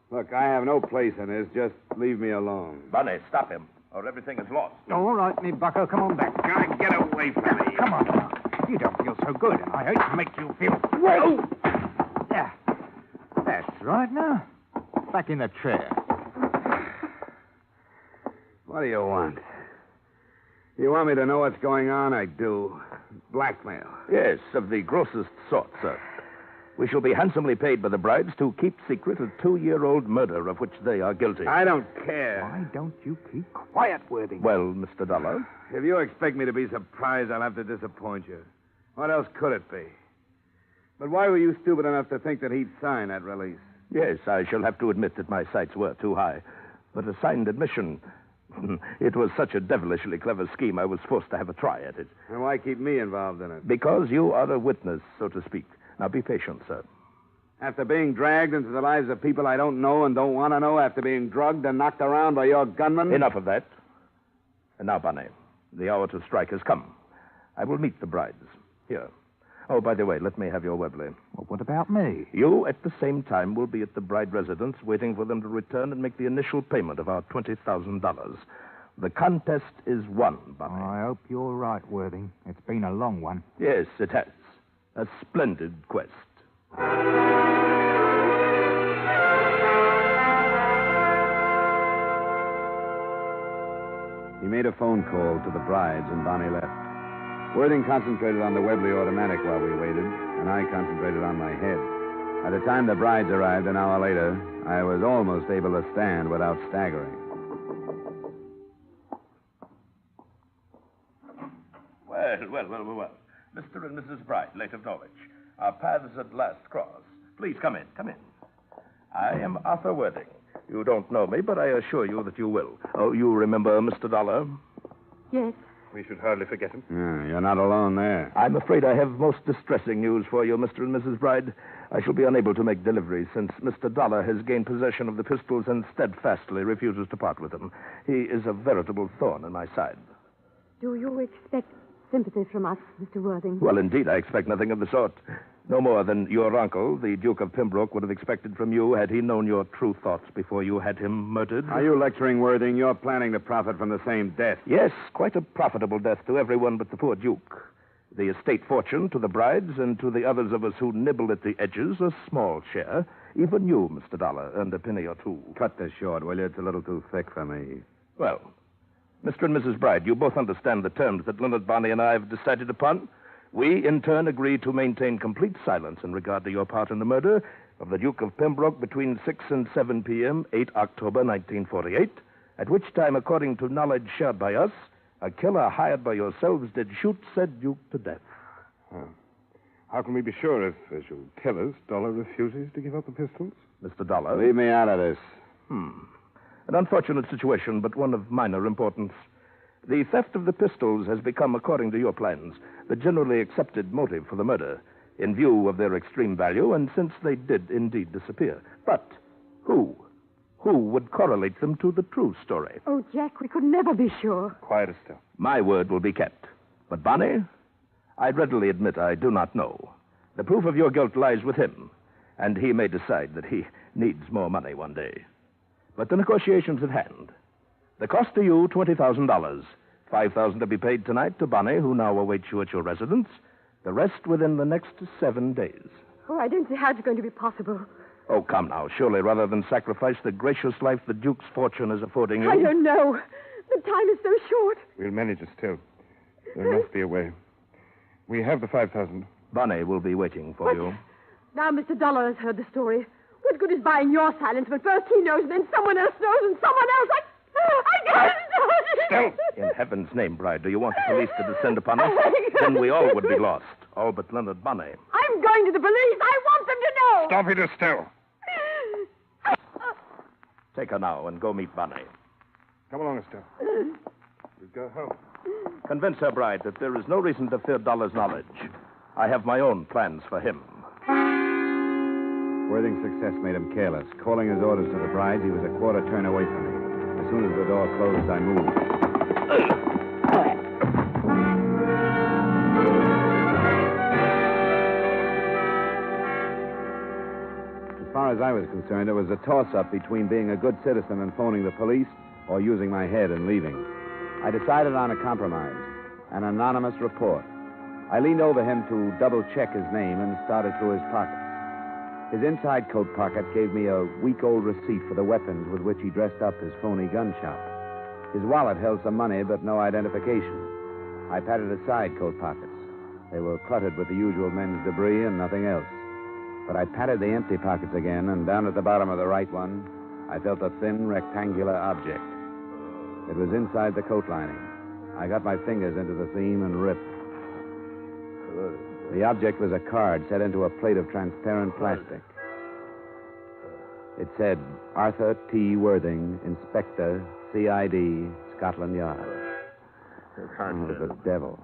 Look, I have no place in this. Just leave me alone.
Bonnie, stop him, or everything is lost.
All right, me bucko, come on back.
God, get away from me.
Come on now. You don't feel so good, and I hate to make you feel... Whoa! Yeah. That's right now. Back in the chair.
What do you want? You want me to know what's going on? I do. Blackmail.
Yes, of the grossest sort, sir. We shall be handsomely paid by the brides to keep secret a 2-year-old murder of which they are guilty.
I don't care.
Why don't you keep quiet, Worthing?
Well, Mr. Dollar.
If you expect me to be surprised, I'll have to disappoint you. What else could it be? But why were you stupid enough to think that he'd sign that release?
Yes, I shall have to admit that my sights were too high. But a signed admission... It was such a devilishly clever scheme, I was forced to have a try at it.
And why keep me involved in it?
Because you are a witness, so to speak. Now, be patient, sir.
After being dragged into the lives of people I don't know and don't want to know, after being drugged and knocked around by your gunmen?
Enough of that. And now, Bonnie, the hour to strike has come. I will meet the brides. Here. Oh, by the way, let me have your Webley.
Well, what about me?
You, at the same time, will be at the bride residence waiting for them to return and make the initial payment of our $20,000. The contest is won, Bonnie.
I hope you're right, Worthing. It's been a long one.
Yes, it has. A splendid quest.
He made a phone call to the brides, and Bonnie left. Worthing concentrated on the Webley automatic while we waited, and I concentrated on my head. By the time the brides arrived an hour later, I was almost able to stand without staggering.
Well. Mr. and Mrs. Bride, late of Norwich. Our paths at last cross. Please come in. I am Arthur Worthing. You don't know me, but I assure you that you will. Oh, you remember Mr. Dollar?
Yes.
We should hardly forget him.
Yeah, you're not alone there.
I'm afraid I have most distressing news for you, Mr. and Mrs. Bride. I shall be unable to make deliveries since Mr. Dollar has gained possession of the pistols and steadfastly refuses to part with them. He is a veritable thorn in my side.
Do you expect sympathy from us, Mr. Worthing?
Well, indeed, I expect nothing of the sort. No more than your uncle, the Duke of Pembroke, would have expected from you had he known your true thoughts before you had him murdered.
Are you lecturing, Worthing? You're planning to profit from the same death.
Yes, quite a profitable death to everyone but the poor Duke. The estate fortune to the brides and to the others of us who nibble at the edges, a small share. Even you, Mr. Dollar, earned a penny or two.
Cut this short, will you? It's a little too thick for me.
Well, Mr. and Mrs. Bride, you both understand the terms that Leonard Barney and I have decided upon. We, in turn, agree to maintain complete silence in regard to your part in the murder of the Duke of Pembroke between 6 and 7 p.m., 8 October 1948, at which time, according to knowledge shared by us, a killer hired by yourselves did shoot said Duke to death.
How can we be sure if, as you tell us, Dollar refuses to give up the pistols?
Mr. Dollar?
Leave me out of this.
An unfortunate situation, but one of minor importance. The theft of the pistols has become, according to your plans, the generally accepted motive for the murder, in view of their extreme value, and since they did indeed disappear. But who? Who would correlate them to the true story?
Oh, Jack, we could never be sure.
Quiet, Estelle.
My word will be kept. But Bonnie, I'd readily admit I do not know. The proof of your guilt lies with him, and he may decide that he needs more money one day. But the negotiation's at hand. The cost to you, $20,000. $5,000 to be paid tonight to Bonnie, who now awaits you at your residence. The rest within the next 7 days.
Oh, I don't see how it's going to be possible.
Oh, come now. Surely, rather than sacrifice the gracious life the Duke's fortune is affording you...
I don't know. The time is so short.
We'll manage it still. There must be a way. We have the 5,000.
Bonnie will be waiting for you.
Now Mr. Dollar has heard the story. What good is buying your silence when first he knows, then someone else knows, and someone else... I can't...
Still! In heaven's name, Bride, do you want the police to descend upon us? Then we all would be lost. All but Leonard Bonnie.
I'm going to the police. I want them to know.
Stop it, Estelle.
Take her now and go meet Bonnie.
Come along, Estelle. We'll go home.
Convince her, Bride, that there is no reason to fear Dollar's knowledge. I have my own plans for him.
Worthing's success made him careless. Calling his orders to the brides, he was a quarter turn away from me. As soon as the door closed, I moved. As far as I was concerned, it was a toss-up between being a good citizen and phoning the police or using my head and leaving. I decided on a compromise, an anonymous report. I leaned over him to double-check his name and started through his pockets. His inside coat pocket gave me a week-old receipt for the weapons with which he dressed up his phony gun shop. His wallet held some money, but no identification. I patted his side coat pockets. They were cluttered with the usual men's debris and nothing else. But I patted the empty pockets again, and down at the bottom of the right one, I felt a thin, rectangular object. It was inside the coat lining. I got my fingers into the seam and ripped. The object was a card set into a plate of transparent plastic. It said, Arthur T. Worthing, Inspector, C.I.D., Scotland Yard. Oh, the devil.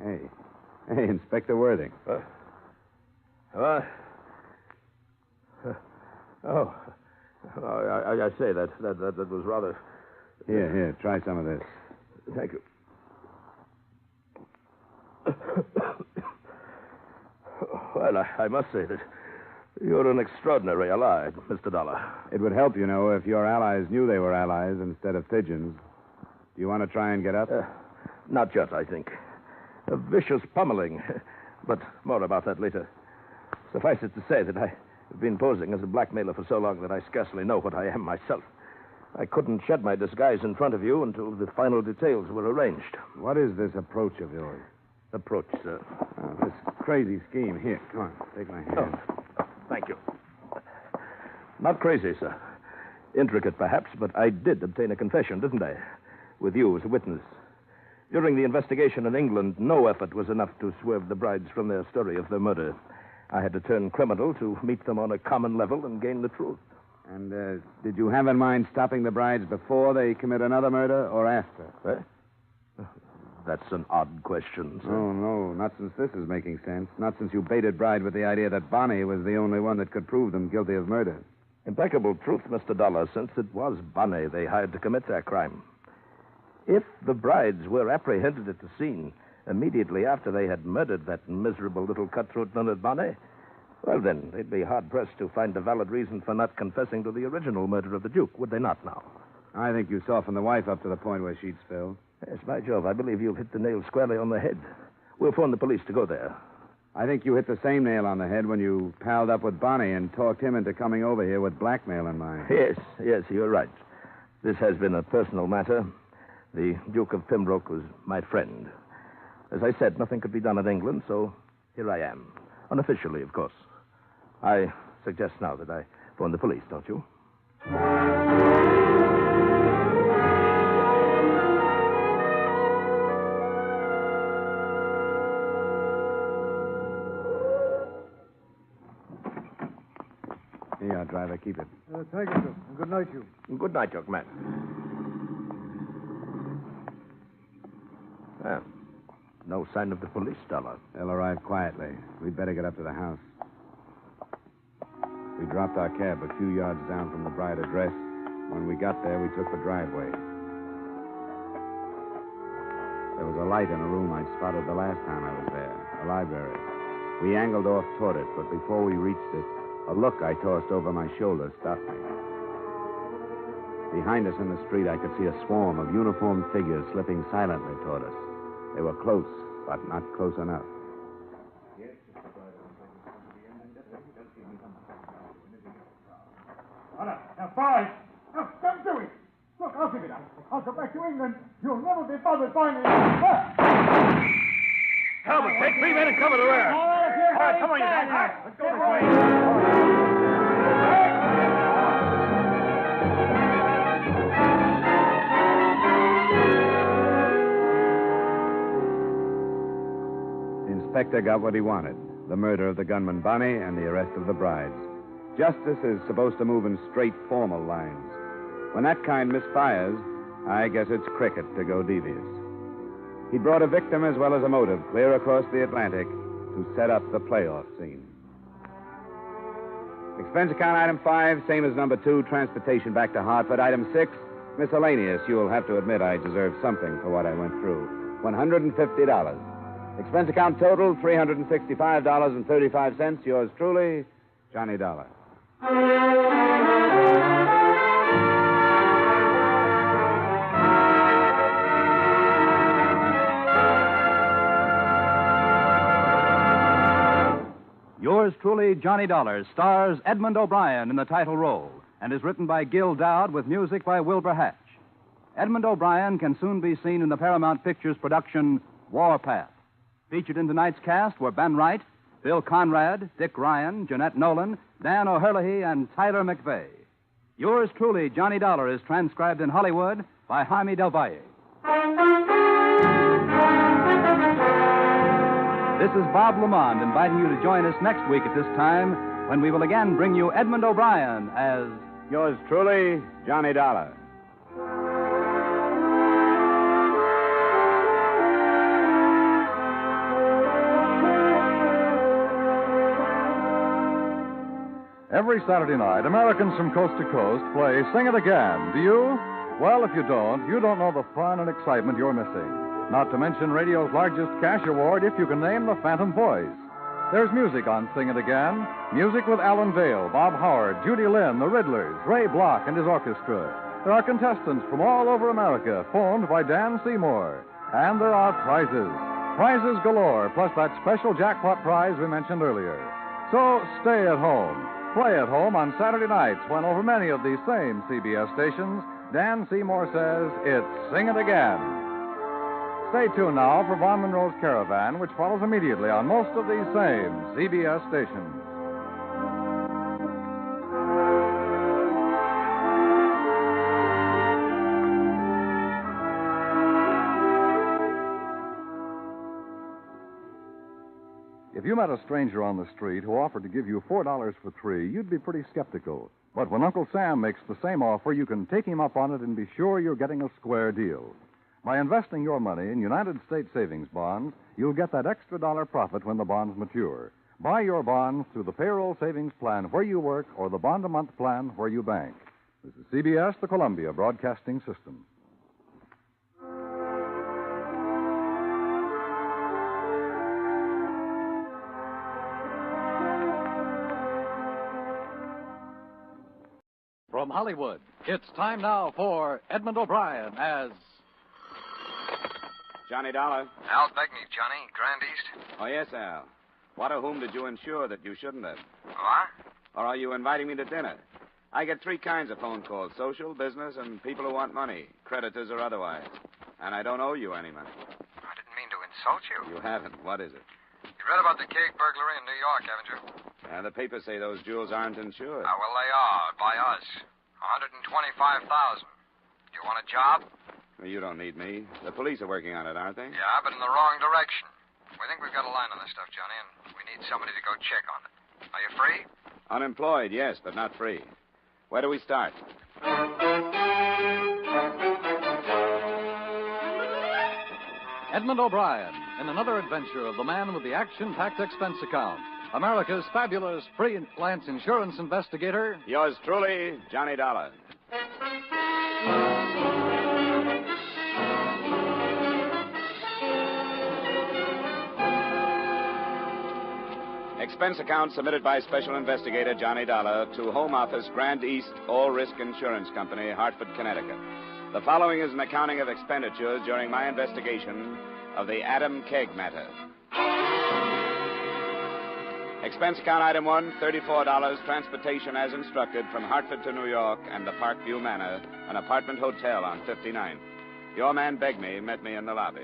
Hey, Inspector Worthing.
I say that was rather...
Here, try some of this.
Thank you. Well, I must say that you're an extraordinary ally, Mr. Dollar.
It would help, you know, if your allies knew they were allies instead of pigeons. Do you want to try and get up?
Not yet, I think. A vicious pummeling. But more about that later. Suffice it to say that I have been posing as a blackmailer for so long that I scarcely know what I am myself. I couldn't shed my disguise in front of you until the final details were arranged.
What is this approach of yours?
Approach, sir?
This crazy scheme. Here, come on, take my hand.
Thank you. Not crazy, sir. Intricate, perhaps, but I did obtain a confession, didn't I? With you as a witness. During the investigation in England, no effort was enough to swerve the brides from their story of their murder. I had to turn criminal to meet them on a common level and gain the truth.
And did you have in mind stopping the brides before they commit another murder or after?
That's an odd question, sir.
Oh, no, not since this is making sense. Not since you baited Bride with the idea that Bonnie was the only one that could prove them guilty of murder.
Impeccable truth, Mr. Dollar, since it was Bonnie they hired to commit their crime. If the brides were apprehended at the scene immediately after they had murdered that miserable little cutthroat Leonard Bonnie, well, then, they'd be hard-pressed to find a valid reason for not confessing to the original murder of the Duke, would they not now?
I think you softened the wife up to the point where she'd spill.
Yes, by Jove, I believe you've hit the nail squarely on the head. We'll phone the police to go there.
I think you hit the same nail on the head when you palled up with Bonnie and talked him into coming over here with blackmail in mind.
Yes, you're right. This has been a personal matter. The Duke of Pembroke was my friend. As I said, nothing could be done in England, so here I am. Unofficially, of course. I suggest now that I phone the police, don't you?
Here, driver, keep it.
Thank you, sir. And good night, you.
Good night, young man. Well, no sign of the police, Dollar.
They'll arrive quietly. We'd better get up to the house. We dropped our cab a few yards down from the Bride address. When we got there, we took the driveway. There was a light in a room I'd spotted the last time I was there, a library. We angled off toward it, but before we reached it, a look I tossed over my shoulder stopped me. Behind us in the street, I could see a swarm of uniformed figures slipping silently toward us. They were close, but not close enough.
Now, boys, now, don't do it. Look, I'll figure it out. I'll go back to England. You'll never be bothered by me.
Talbot, take 3 men and cover the rear.
All right,
come on, you guys. Let's go this way.
The inspector got what he wanted, the murder of the gunman Bonnie and the arrest of the brides. Justice is supposed to move in straight, formal lines. When that kind misfires, I guess it's cricket to go devious. He brought a victim as well as a motive clear across the Atlantic to set up the playoff scene. Expense account item 5, same as number 2, transportation back to Hartford. Item 6, miscellaneous. You'll have to admit I deserve something for what I went through. $150. Expense account total, $365.35. Yours truly, Johnny Dollar.
Yours truly, Johnny Dollar, stars Edmund O'Brien in the title role and is written by Gil Dowd with music by Wilbur Hatch. Edmund O'Brien can soon be seen in the Paramount Pictures production Warpath. Featured in tonight's cast were Ben Wright, Bill Conrad, Dick Ryan, Jeanette Nolan, Dan O'Herlihy, and Tyler McVeigh. Yours truly, Johnny Dollar, is transcribed in Hollywood by Jaime Del Valle. This is Bob Lamont inviting you to join us next week at this time when we will again bring you Edmund O'Brien as...
Yours truly, Johnny Dollar.
Every Saturday night, Americans from coast to coast play Sing It Again. Do you? Well, if you don't know the fun and excitement you're missing. Not to mention radio's largest cash award if you can name the Phantom Voice. There's music on Sing It Again. Music with Alan Vale, Bob Howard, Judy Lynn, the Riddlers, Ray Block and his orchestra. There are contestants from all over America, phoned by Dan Seymour. And there are prizes. Prizes galore, plus that special jackpot prize we mentioned earlier. So stay at home. Play at home on Saturday nights when over many of these same CBS stations, Dan Seymour says it's Sing It Again. Stay tuned now for Von Monroe's Caravan, which follows immediately on most of these same CBS stations. If you met a stranger on the street who offered to give you $4 for 3, you'd be pretty skeptical. But when Uncle Sam makes the same offer, you can take him up on it and be sure you're getting a square deal. By investing your money in United States savings bonds, you'll get that extra dollar profit when the bonds mature. Buy your bonds through the payroll savings plan where you work or the bond-a-month plan where you bank. This is CBS, the Columbia Broadcasting System.
From Hollywood, it's time now for Edmund O'Brien as...
Johnny Dollar.
Al Begney, Johnny, Grand East.
Oh, yes, Al. What or whom did you insure that you shouldn't have?
What?
Or are you inviting me to dinner? I get 3 kinds of phone calls, social, business, and people who want money, creditors or otherwise. And I don't owe you any money.
I didn't mean to insult you.
You haven't. What is it?
You read about the cake burglary in New York, haven't you?
The papers say those jewels aren't insured.
Well, they are, by us. $125,000. Do you want a job?
Well, you don't need me. The police are working on it, aren't they?
Yeah, but in the wrong direction. We think we've got a line on this stuff, Johnny, and we need somebody to go check on it. Are you free?
Unemployed, yes, but not free. Where do we start?
Edmund O'Brien in another adventure of the man with the action-packed expense account. America's fabulous freelance insurance investigator.
Yours truly, Johnny Dollar. Expense account submitted by Special Investigator Johnny Dollar to Home Office, Grand East All Risk Insurance Company, Hartford, Connecticut. The following is an accounting of expenditures during my investigation of the Adam Kegg matter. Expense account item 1, $34, transportation as instructed from Hartford to New York and the Parkview Manor, an apartment hotel on 59th. Your man Begme met me in the lobby.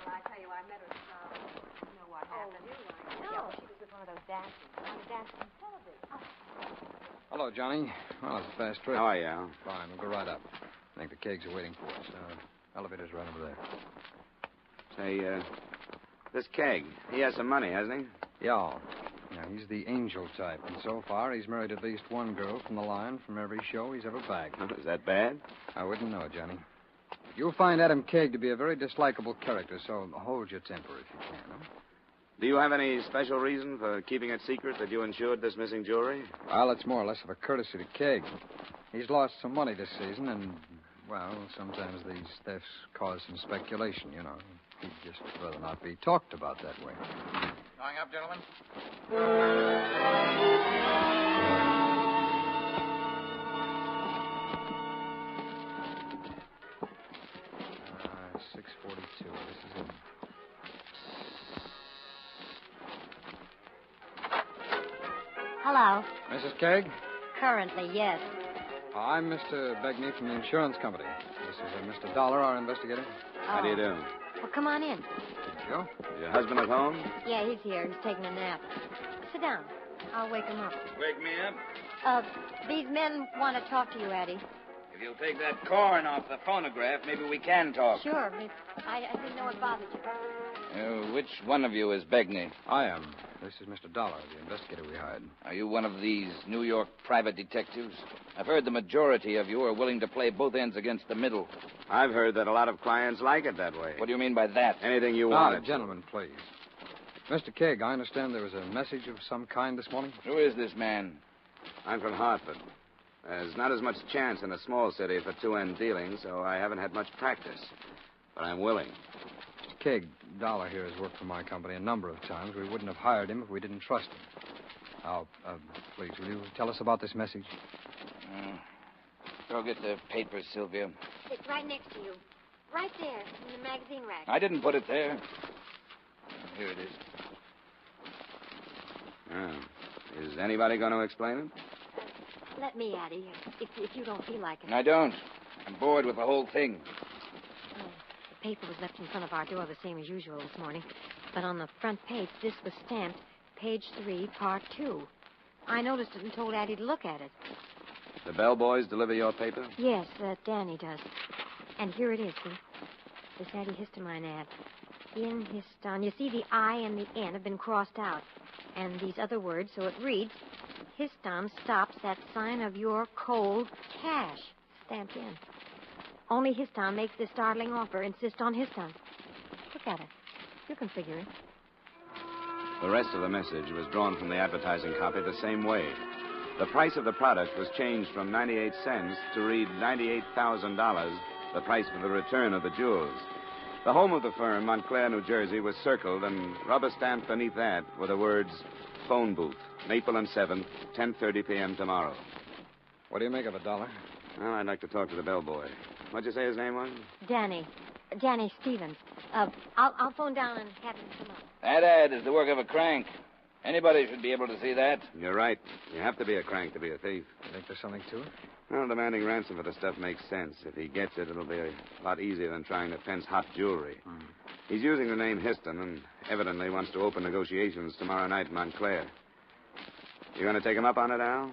I tell you, I met her. You know what happened? No, she was with one of those dancers. Dancing television.
Hello, Johnny. Well, it's a fast trip.
How are you, Al?
Fine. We'll go right up. I think the kegs are waiting for us. Elevator's right over there.
Say, this Kegg, he has some money, hasn't he?
Yeah. He's the angel type, and so far he's married at least one girl from the line from every show he's ever bagged.
Is that bad?
I wouldn't know, Johnny. You'll find Adam Kegg to be a very dislikable character, so hold your temper if you can, huh?
Do you have any special reason for keeping it secret that you insured this missing jewelry?
Well, it's more or less of a courtesy to Kegg. He's lost some money this season, and, well, sometimes these thefts cause some speculation, you know. He'd just rather not be talked about that way.
Going up, gentlemen?
642. This is it.
Hello.
Mrs. Kegg?
Currently, yes.
I'm Mr. Begme from the insurance company. This is Mr. Dollar, our investigator.
How do you do?
Well, come on in.
Joe?
Is your husband at home?
Yeah, he's here. He's taking a nap. Sit down. I'll wake him up.
Wake me up?
These men want to talk to you, Eddie.
If you'll take that corn off the phonograph, maybe we can talk.
Sure, but I didn't know it bothered you.
Which one of you is Begney?
I am. This is Mr. Dollar, the investigator we hired.
Are you one of these New York private detectives? I've heard the majority of you are willing to play both ends against the middle.
I've heard that a lot of clients like it that way.
What do you mean by that?
Anything you want.
Gentlemen, please. Mr. Kegg, I understand there was a message of some kind this morning?
Who is this man?
I'm from Hartford. There's not as much chance in a small city for two-end dealing, so I haven't had much practice. But I'm willing.
Mr. Kegg, Dollar here has worked for my company a number of times. We wouldn't have hired him if we didn't trust him. Now, please, will you tell us about this message?
Go get the papers, Sylvia.
It's right next to you. Right there, in the magazine rack.
I didn't put it there. Here it is.
Is anybody going to explain it?
Let me, Addie, if you don't feel like it.
I don't. I'm bored with the whole thing.
The paper was left in front of our door the same as usual this morning. But on the front page, this was stamped, page 3, part 2. I noticed it and told Addie to look at it.
The bellboys deliver your paper?
Yes, Danny does. And here it is, see? This antihistamine ad. In histon. You see, the I and the N have been crossed out. And these other words, so it reads, Histon stops that sign of your cold cash. Stamped in. Only Histon makes this startling offer. Insist on Histon. Look at it. You can figure it.
The rest of the message was drawn from the advertising copy the same way. The price of the product was changed from 98 cents to read $98,000, the price for the return of the jewels. The home of the firm, Montclair, New Jersey, was circled, and rubber stamped beneath that were the words, phone booth, Maple and 7th, 10:30 p.m. tomorrow.
What do you make of it, Dollar?
Well, I'd like to talk to the bellboy. What'd you say his name was?
Danny Stevens. I'll phone down and have him come up.
That ad is the work of a crank. Anybody should be able to see that.
You're right. You have to be a crank to be a thief.
You think there's something to it?
Well, demanding ransom for the stuff makes sense. If he gets it, it'll be a lot easier than trying to fence hot jewelry. He's using the name Histon and evidently wants to open negotiations tomorrow night in Montclair. You going to take him up on it, Al?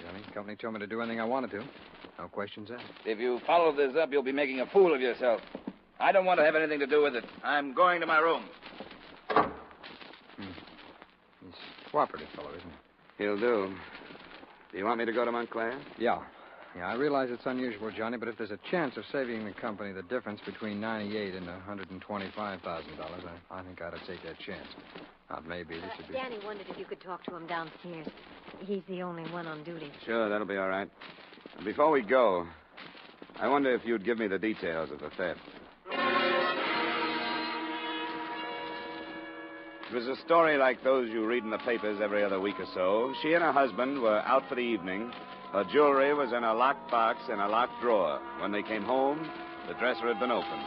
Johnny, the company told me to do anything I wanted to. No questions asked.
If you follow this up, you'll be making a fool of yourself. I don't want to have anything to do with it. I'm going to my room.
cooperative fellow, isn't he?
He'll do. Do you want me to go to Montclair?
Yeah. Yeah, I realize it's unusual, Johnny, but if there's a chance of saving the company the difference between $98,000 and $125,000, I think I ought to take that chance. Not maybe. This would be...
Danny wondered if you could talk to him downstairs. He's the only one on duty.
Sure, that'll be all right. Before we go, I wonder if you'd give me the details of the theft. It was a story like those you read in the papers every other week or so. She and her husband were out for the evening. Her jewelry was in a locked box in a locked drawer. When they came home, the dresser had been opened.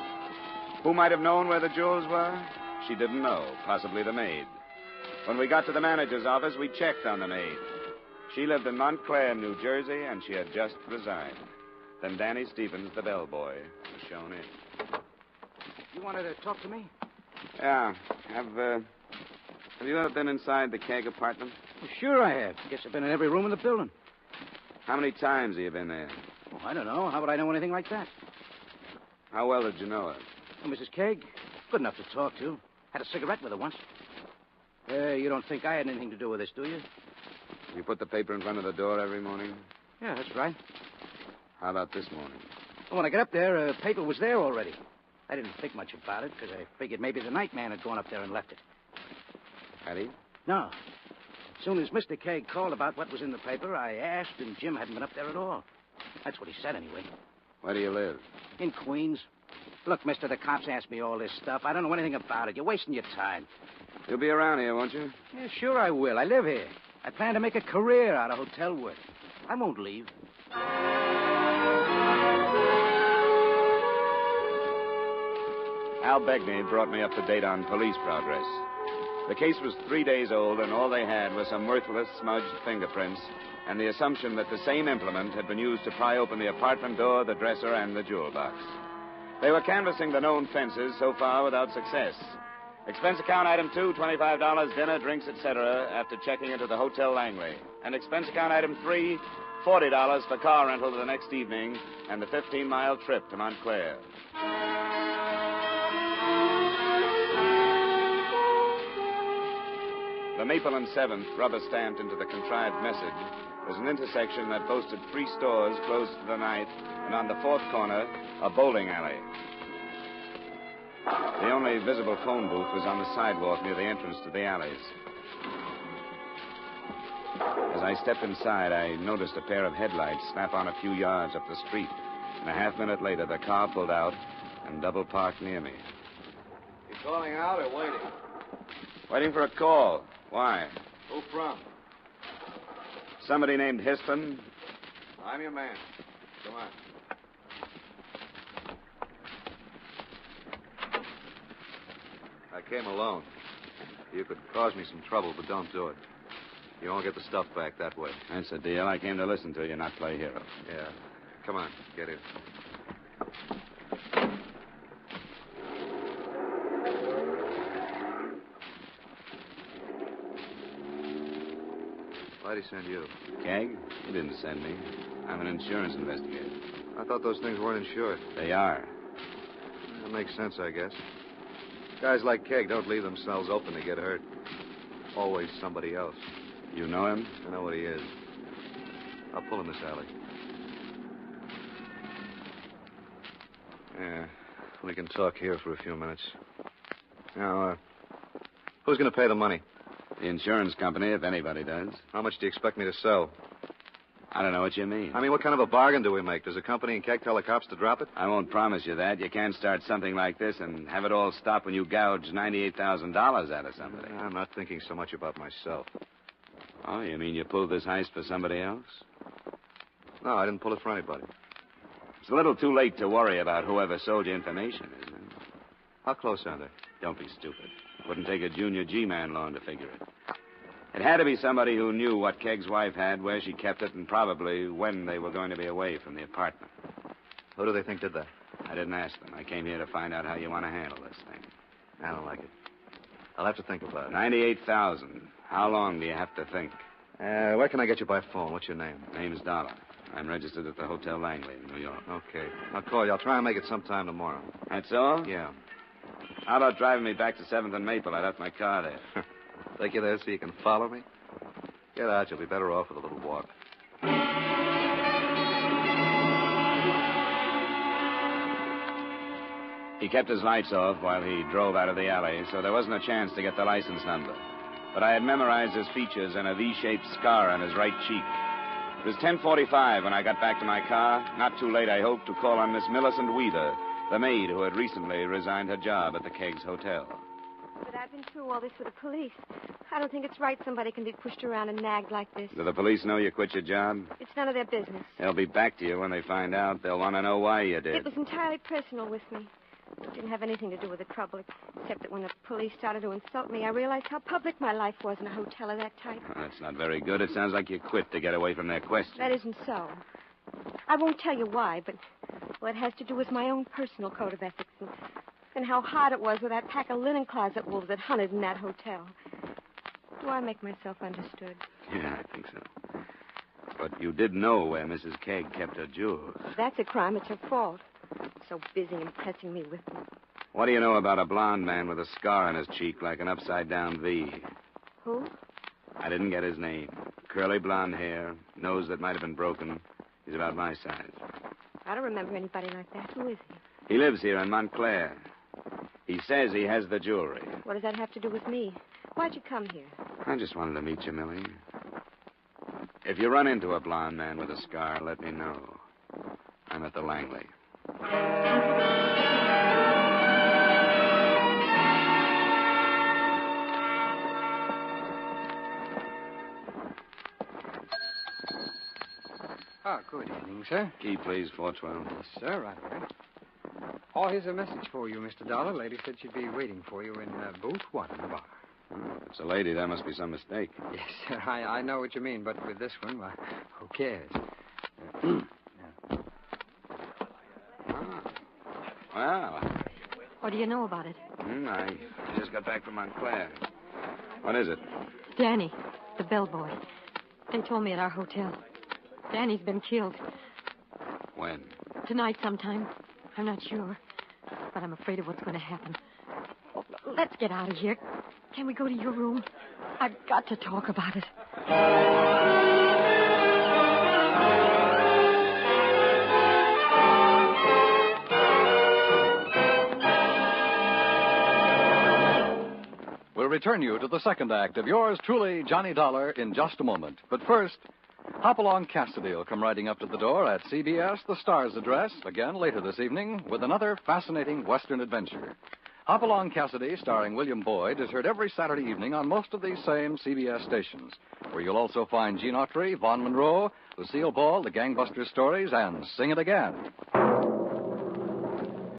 Who might have known where the jewels were? She didn't know, possibly the maid. When we got to the manager's office, we checked on the maid. She lived in Montclair, New Jersey, and she had just resigned. Then Danny Stevens, the bellboy, was shown in.
You wanted to talk to me?
Yeah. Have you ever been inside the Keg apartment?
Well, sure I have. Guess I've been in every room in the building.
How many times have you been there?
Oh, I don't know. How would I know anything like that?
How well did you know her?
Oh, Mrs. Keg, good enough to talk to. Had a cigarette with her once. You don't think I had anything to do with this, do you?
You put the paper in front of the door every morning?
Yeah, that's right.
How about this morning?
Well, when I got up there, paper was there already. I didn't think much about it because I figured maybe the night man had gone up there and left it.
Had he?
No. As soon as Mr. Keg called about what was in the paper, I asked, and Jim hadn't been up there at all. That's what he said, anyway.
Where do you live?
In Queens. Look, mister, the cops asked me all this stuff. I don't know anything about it. You're wasting your time.
You'll be around here, won't you?
Yeah, sure I will. I live here. I plan to make a career out of hotel work. I won't leave.
Al Begney brought me up to date on police progress. The case was 3 days old, and all they had was some worthless, smudged fingerprints and the assumption that the same implement had been used to pry open the apartment door, the dresser, and the jewel box. They were canvassing the known fences so far without success. Expense account item 2, $25, dinner, drinks, etc., after checking into the Hotel Langley. And expense account item 3, $40 for car rental the next evening and the 15-mile trip to Montclair. The Maple and 7th, rubber-stamped into the contrived message, was an intersection that boasted 3 stores closed to the night, and on the 4th corner, a bowling alley. The only visible phone booth was on the sidewalk near the entrance to the alleys. As I stepped inside, I noticed a pair of headlights snap on a few yards up the street, and a half-minute later, the car pulled out and double-parked near me.
You calling out or waiting?
Waiting for a call. Why?
Who from?
Somebody named Histon.
I'm your man. Come on. I came alone. You could cause me some trouble, but don't do it. You won't get the stuff back that way.
That's the deal. I came to listen to you, not play hero.
Yeah. Come on, get in. Why'd he send you?
Keg? He didn't send me. I'm an insurance investigator.
I thought those things weren't insured.
They are.
That makes sense, I guess. Guys like Keg don't leave themselves open to get hurt. Always somebody else.
You know him?
I know what he is. I'll pull in this alley. Yeah, we can talk here for a few minutes. Now, who's going to pay the money?
The insurance company, if anybody does.
How much do you expect me to sell?
I don't know what you mean.
I mean, what kind of a bargain do we make? Does the company in Keg tell the cops to drop it?
I won't promise you that. You can't start something like this and have it all stop when you gouge $98,000 out of somebody.
I'm not thinking so much about myself.
Oh, you mean you pulled this heist for somebody else?
No, I didn't pull it for anybody.
It's a little too late to worry about whoever sold you information, isn't it?
How close are they?
Don't be stupid. Wouldn't take a junior G-man long to figure it. It had to be somebody who knew what Keg's wife had, where she kept it, and probably when they were going to be away from the apartment.
Who do they think did that?
I didn't ask them. I came here to find out how you want to handle this thing.
I don't like it. I'll have to think about it.
$98,000. How long do you have to think?
Where can I get you by phone? What's your name?
Name's Dollar. I'm registered at the Hotel Langley in New York.
Okay. I'll call you. I'll try and make it sometime tomorrow.
That's all?
Yeah.
How about driving me back to 7th and Maple? I left my car there.
Take you there so you can follow me? Get out. You'll be better off with a little walk.
He kept his lights off while he drove out of the alley, so there wasn't a chance to get the license number. But I had memorized his features and a V-shaped scar on his right cheek. It was 10:45 when I got back to my car. Not too late, I hope, to call on Miss Millicent Weaver, the maid who had recently resigned her job at the Keggs Hotel.
But I've been through all this with the police. I don't think it's right somebody can be pushed around and nagged like this.
Do the police know you quit your job?
It's none of their business.
They'll be back to you when they find out. They'll want to know why you did.
It was entirely personal with me. It didn't have anything to do with the trouble, except that when the police started to insult me, I realized how public my life was in a hotel of that type.
Oh, that's not very good. It sounds like you quit to get away from their questions.
That isn't so. I won't tell you why, but well, it has to do with my own personal code of ethics and how hard it was with that pack of linen closet wolves that hunted in that hotel. Do I make myself understood?
Yeah, I think so. But you did know where Mrs. Kegg kept her jewels.
If that's a crime, it's her fault. So busy impressing me with them.
What do you know about a blonde man with a scar on his cheek like an upside-down V?
Who?
I didn't get his name. Curly blonde hair, nose that might have been broken. He's about my size.
I don't remember anybody like that. Who is he?
He lives here in Montclair. He says he has the jewelry.
What does that have to do with me? Why'd you come here?
I just wanted to meet you, Millie. If you run into a blonde man with a scar, let me know. I'm at the Langley.
Oh, good evening, sir.
Key, please, 412.
Yes, sir, right away. Oh, here's a message for you, Mr. Dollar. Lady said she'd be waiting for you in booth 1 in the bar.
Oh, if it's a lady, that must be some mistake.
Yes, sir, I know what you mean, but with this one, why, who cares?
Well,
What do you know about it?
I just got back from Montclair. What is it?
Danny, the bellboy. They told me at our hotel. Danny's been killed.
When?
Tonight sometime. I'm not sure. But I'm afraid of what's going to happen. Let's get out of here. Can we go to your room? I've got to talk about it.
We'll return you to the second act of yours truly, Johnny Dollar, in just a moment. But first, Hopalong Cassidy will come riding up to the door at CBS, the Star's address, again later this evening, with another fascinating Western adventure. Hopalong Cassidy, starring William Boyd, is heard every Saturday evening on most of these same CBS stations, where you'll also find Gene Autry, Vaughn Monroe, Lucille Ball, the Gangbuster Stories, and Sing It Again.